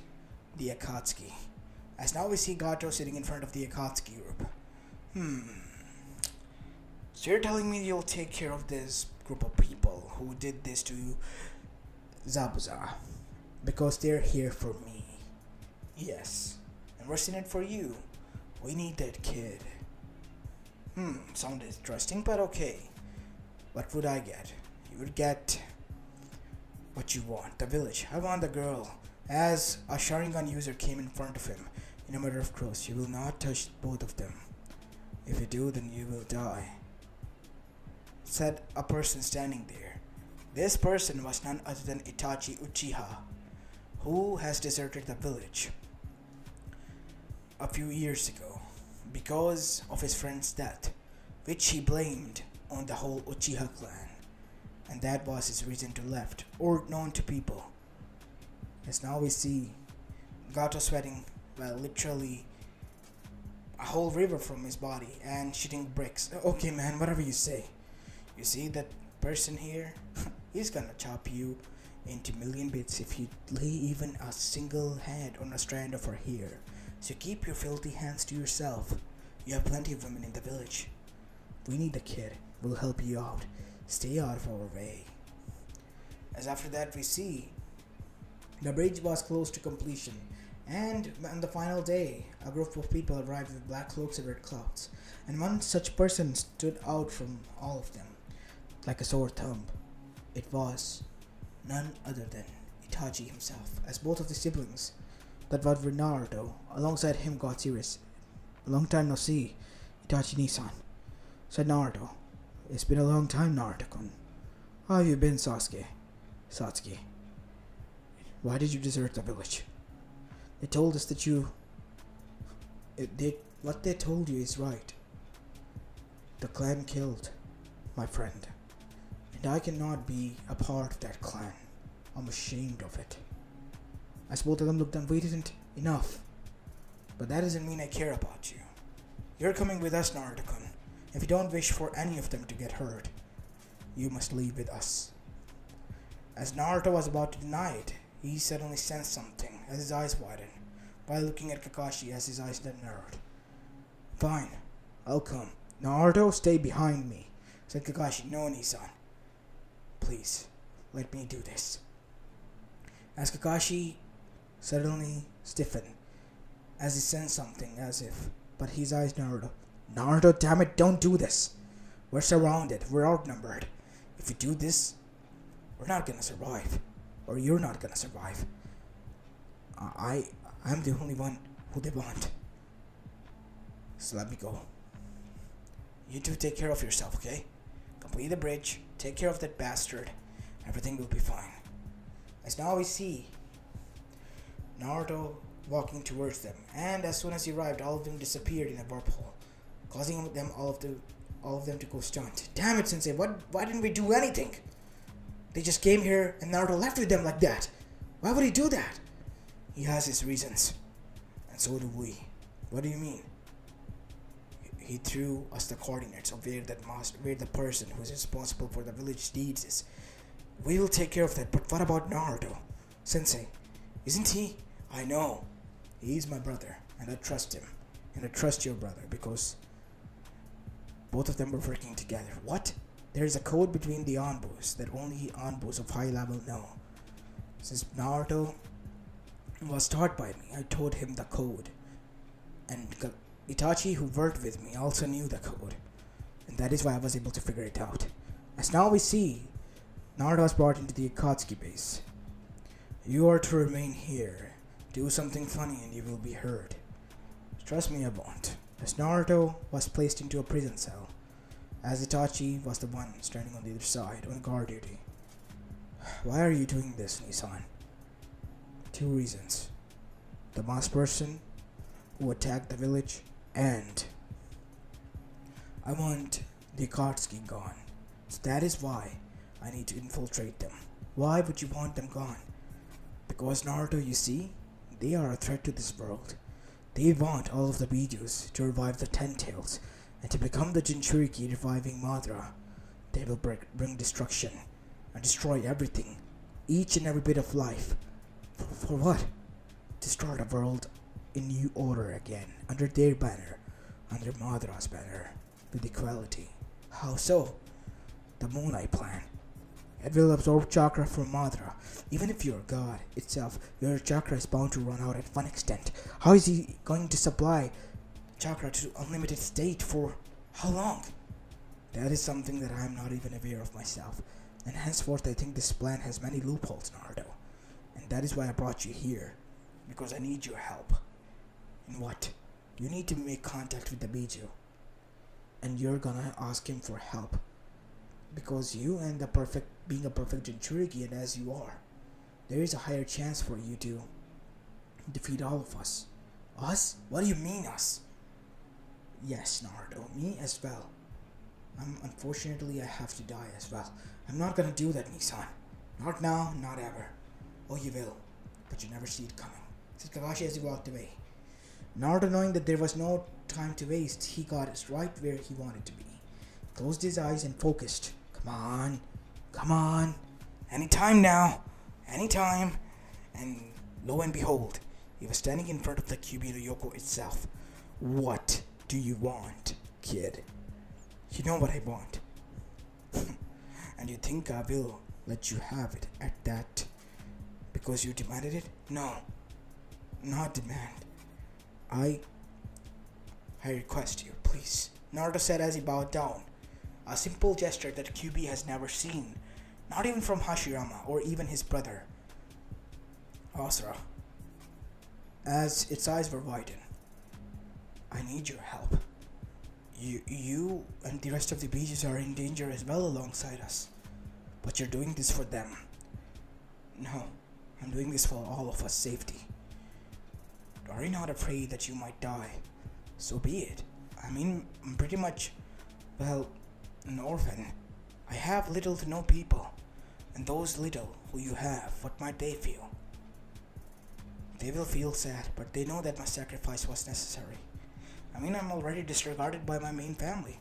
the Akatsuki. As now we see Gato sitting in front of the Akatsuki group. So you're telling me you'll take care of this group of people who did this to Zabuza because they're here for me? Yes. And what's in it for you? We need that kid. Sounded interesting, but okay. What would I get? You would get what you want. The village. I want the girl. As a Sharingan user came in front of him, in a matter of course, you will not touch both of them. If you do, then you will die. Said a person standing there. This person was none other than Itachi Uchiha, who has deserted the village a few years ago because of his friend's death, which he blamed on the whole Uchiha clan, and that was his reason to left, or known to people. As now we see Gato sweating, literally a whole river from his body and shitting bricks. Okay, man, whatever you say. You see that person here? He's gonna chop you into million bits if you lay even a single hand on a strand of her hair. So keep your filthy hands to yourself. You have plenty of women in the village. We need a kid. We'll help you out. Stay out of our way. As after that we see the bridge was close to completion, and on the final day, a group of people arrived with black cloaks and red clouds, and one such person stood out from all of them, like a sore thumb. It was none other than Itachi himself, as both of the siblings that were with Naruto alongside him got serious. A long time no see, Itachi-Nisan, said Naruto. It's been a long time, Naruto-kun. How have you been, Sasuke? Satsuki. Why did you desert the village? They told us that what they told you is right. The clan killed my friend, and I cannot be a part of that clan. I'm ashamed of it. As both of them looked unweighted enough. But that doesn't mean I care about you. You're coming with us, Naruto-kun. If you don't wish for any of them to get hurt, you must leave with us. As Naruto was about to deny it, he suddenly sensed something as his eyes widened, while looking at Kakashi as his eyes narrowed. Fine, I'll come. Naruto, stay behind me, said Kakashi. No, Nisan. Please, let me do this. As Kakashi suddenly stiffened, as he sensed something, but his eyes narrowed. Naruto, damn it, don't do this. We're surrounded, we're outnumbered. If you do this, we're not gonna survive. Or you're not gonna survive. I'm the only one who they want. So let me go. You two take care of yourself, okay? complete the bridge, take care of that bastard, everything will be fine. As now we see Naruto walking towards them, and as soon as he arrived, all of them disappeared in a warp hole, causing them all of them to go stunned. Damn it, Sensei! Why didn't we do anything? They just came here and Naruto left with them like that. Why would he do that? He has his reasons, and so do we. What do you mean? He threw us the coordinates of where the person who is responsible for the village deeds is. We will take care of that, but what about Naruto? Sensei, isn't he? I know. He's my brother, and I trust him. And I trust your brother, because both of them were working together. What? There is a code between the Anbus that only Anbus of high level know. Since Naruto was taught by me, I told him the code. And Itachi, who worked with me, also knew the code. And that is why I was able to figure it out. As now we see, Naruto was brought into the Akatsuki base. You are to remain here. Do something funny and you will be heard. Trust me, I won't. As Naruto was placed into a prison cell, as Itachi was the one standing on the other side on guard duty. Why are you doing this, Nissan? 2 reasons. The masked person who attacked the village, and I want the Akatsuki gone. So that is why I need to infiltrate them. Why would you want them gone? Because Naruto, you see, they are a threat to this world. They want all of the Bijus to revive the Ten Tails, and to become the Jinchuriki reviving Madara. They will bring destruction and destroy everything, each and every bit of life. For what? To start a world in new order again, under their banner, under Madara's banner, with equality. How so? The Moon Eye plan. It will absorb chakra from Madara. Even if you're God itself, your chakra is bound to run out at one extent. How is he going to supply chakra to unlimited state for how long? That is something that I am not even aware of myself. And henceforth I think this plan has many loopholes, Naruto. And that is why I brought you here. Because I need your help. In what? You need to make contact with the Biju. And you're gonna ask him for help. Because you and being a perfect Jinchuriki, and as you are, there is a higher chance for you to defeat all of us. Us? What do you mean us? Yes, Naruto, me as well. Unfortunately, I have to die as well. I'm not gonna do that, Nissan. Not now, not ever. Oh, you will, but you never see it coming, said Kakashi as he walked away. Naruto, knowing that there was no time to waste, he got us right where he wanted to be. Closed his eyes and focused. Come on, anytime now, anytime. And lo and behold, he was standing in front of the Kyuubi no Yoko itself. What do you want, kid? You know what I want. And you think I will let you have it at that because you demanded it? No, not demand. I request you, please, Naruto said as he bowed down. A simple gesture that Kyuubi has never seen, not even from Hashirama or even his brother, Asura, as its eyes were widened. I need your help. You and the rest of the Bijus are in danger as well alongside us. But you're doing this for them. No, I'm doing this for all of us' safety. Are you not afraid that you might die? So be it. I mean, I'm pretty much, well, an orphan. I have little to no people. And those little who you have, what might they feel? They will feel sad, but they know that my sacrifice was necessary. I mean, I'm already disregarded by my main family.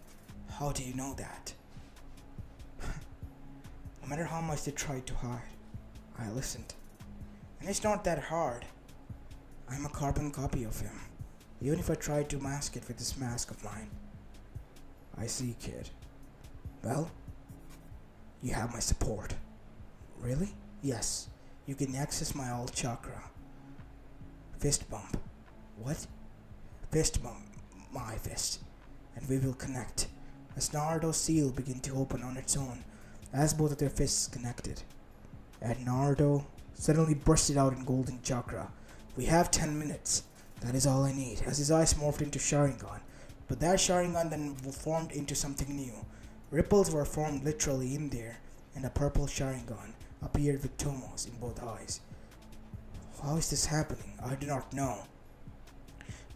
How do you know that? No matter how much they tried to hide, I listened. And it's not that hard. I'm a carbon copy of him, even if I tried to mask it with this mask of mine. I see, kid. Well, you have my support. Really? Yes. You can access my all chakra. Fist bump. What? Fist bump. My fist. And we will connect. As Naruto's seal began to open on its own, as both of their fists connected. And Naruto suddenly bursted out in golden chakra. We have 10 minutes. That is all I need. As his eyes morphed into Sharingan. But that Sharingan then formed into something new. Ripples were formed literally in there, and a purple Sharingan appeared with tumors in both eyes. How is this happening? I do not know.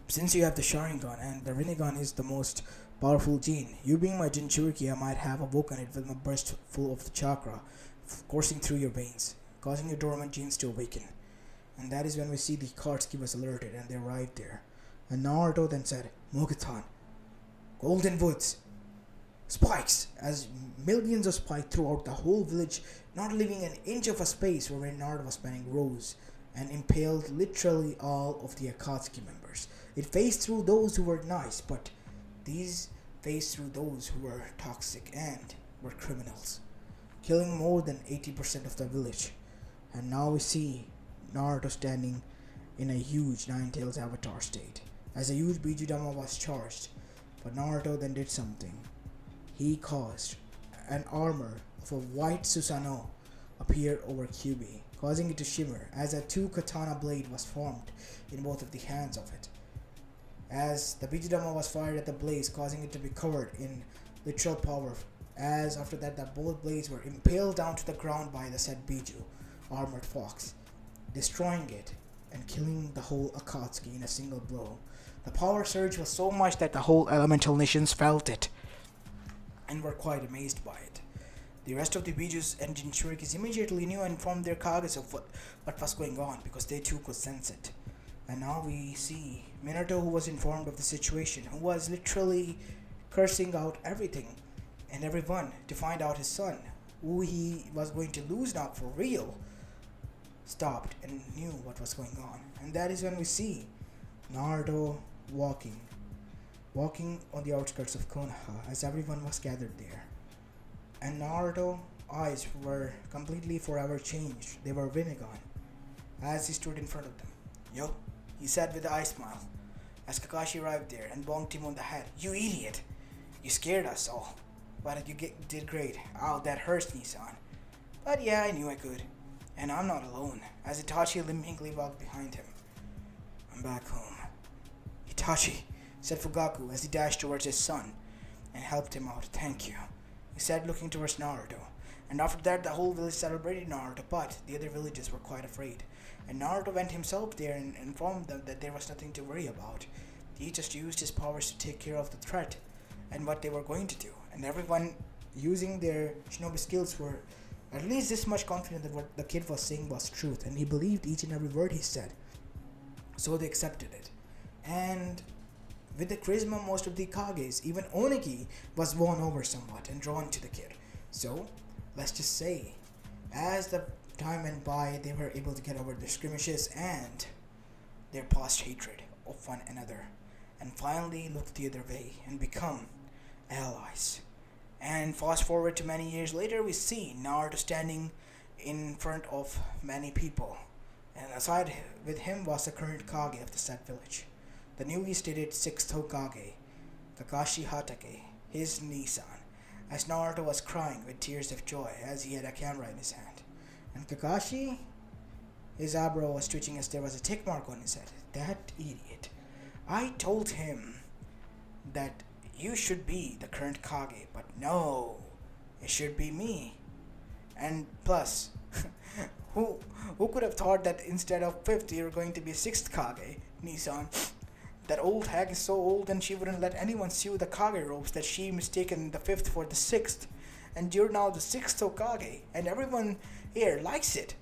Since you have the Sharingan and the Rinnegan is the most powerful gene, you being my Jinchuriki, I might have awoken it with my burst full of the chakra coursing through your veins, causing your dormant genes to awaken. And that is when we see the Katsuki was alerted and they arrived there. And Naruto then said, Mugen, Golden Woods, spikes, as millions of spikes throughout the whole village, not leaving an inch of a space where Naruto was standing, rose and impaled literally all of the Akatsuki members. It phased through those who were nice, but these phased through those who were toxic and were criminals, killing more than 80% of the village. And now we see Naruto standing in a huge Nine-Tails avatar state, as a huge Bijudama was charged. But Naruto then did something. He caused an armor of a white Susanoo appear over Kyuubi, causing it to shimmer as a two katana blade was formed in both of the hands of it. As the Bijudama was fired at the blaze, causing it to be covered in literal power. As after that, both blades were impaled down to the ground by the said Biju, armored fox, destroying it and killing the whole Akatsuki in a single blow. The power surge was so much that the whole elemental nations felt it and were quite amazed by it. The rest of the Bijus and Jinchurikis immediately knew and informed their Kages of what was going on, because they too could sense it. And now we see Minato, who was informed of the situation, who was literally cursing out everything and everyone to find out his son, who he was going to lose now for real, stopped and knew what was going on. And that is when we see Naruto walking on the outskirts of Konoha as everyone was gathered there. And Naruto's eyes were completely forever changed. They were Rinnegan as he stood in front of them. Yo, he said with an eye smile as Kakashi arrived there and bonked him on the head. You idiot! You scared us all. But you did great. Ow, that hurts, Nissan. But yeah, I knew I could. And I'm not alone, as Itachi limpingly walked behind him. I'm back home. Itachi, said Fugaku as he dashed towards his son and helped him out. Thank you, he said, looking towards Naruto. And after that, the whole village celebrated Naruto, but the other villages were quite afraid. And Naruto went himself there and informed them that there was nothing to worry about. He just used his powers to take care of the threat and what they were going to do. And everyone using their shinobi skills were at least this much confident that what the kid was saying was truth, and he believed each and every word he said. So they accepted it. And with the charisma, most of the Kages, even Onigi, was won over somewhat and drawn to the kid. So, let's just say, as the time went by, they were able to get over their skirmishes and their past hatred of one another, and finally look the other way and become allies. And fast forward to many years later, we see Naruto standing in front of many people, and aside with him was the current Kage of the said village, the newly stated 6th Hokage, Kakashi Hatake, his Nissan, as Naruto was crying with tears of joy as he had a camera in his hand. And Kakashi, his eyebrow was twitching as there was a tick mark on his head. That idiot. I told him that you should be the current Kage, but no, it should be me. And plus, who could have thought that instead of 5th, you're going to be 6th Kage, Nissan? That old hag is so old and she wouldn't let anyone sew the Kage robes that she mistaken the 5th for the 6th. And you're now the 6th Hokage, and everyone here likes it.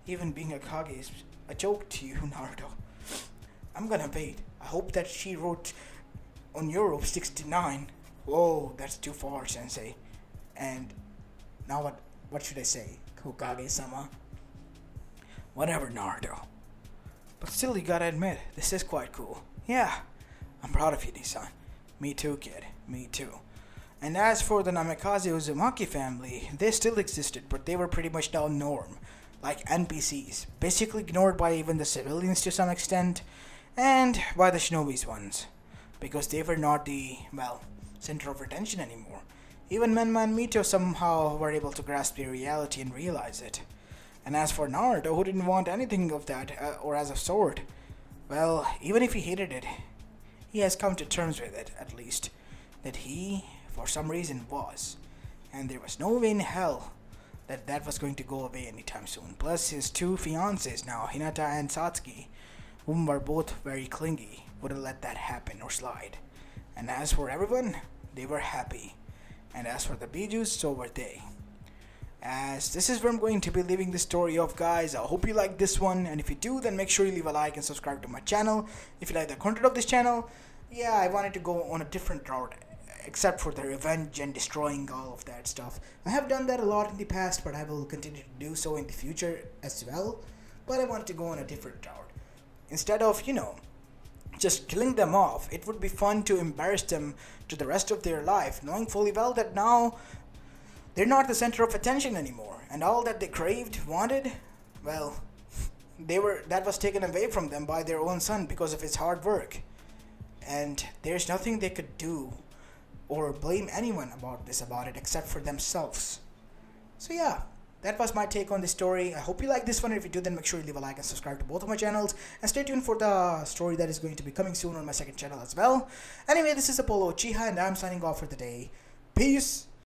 Even being a Kage is a joke to you, Naruto. I'm gonna wait. I hope that she wrote on your robe 69. Whoa, that's too far, Sensei. And now what should I say? Hokage-sama? Whatever, Naruto. But still, you gotta admit, this is quite cool. Yeah, I'm proud of you, Nissan. Me too, kid. Me too. And as for the Namikaze Uzumaki family, they still existed, but they were pretty much now norm, like NPCs, basically ignored by even the civilians to some extent, and by the shinobi's ones, because they were not the, center of attention anymore. Even Menma and Mito somehow were able to grasp the reality and realize it. And as for Naruto, who didn't want anything of that, or as a sword, even if he hated it, he has come to terms with it, at least, that he for some reason was. And there was no way in hell that was going to go away anytime soon. Plus, his two fiancées now, Hinata and Satsuki, whom were both very clingy, wouldn't let that happen or slide. And as for everyone, they were happy. And as for the Bijus, so were they. As this is where I'm going to be leaving the story off, guys. I hope you like this one, and if you do, then make sure you leave a like and subscribe to my channel. If you like the content of this channel, yeah, I wanted to go on a different route, except for the revenge and destroying all of that stuff. I have done that a lot in the past, but I will continue to do so in the future as well. But I wanted to go on a different route. Instead of, just killing them off, it would be fun to embarrass them to the rest of their life, knowing fully well that now they're not the center of attention anymore, and all that they craved, wanted, well, that was taken away from them by their own son because of his hard work. And there's nothing they could do or blame anyone about it except for themselves. So yeah, that was my take on this story. I hope you like this one. If you do, then make sure you leave a like and subscribe to both of my channels, and stay tuned for the story that is going to be coming soon on my second channel as well. Anyway, this is Apollo Uchiha, and I'm signing off for the day. Peace.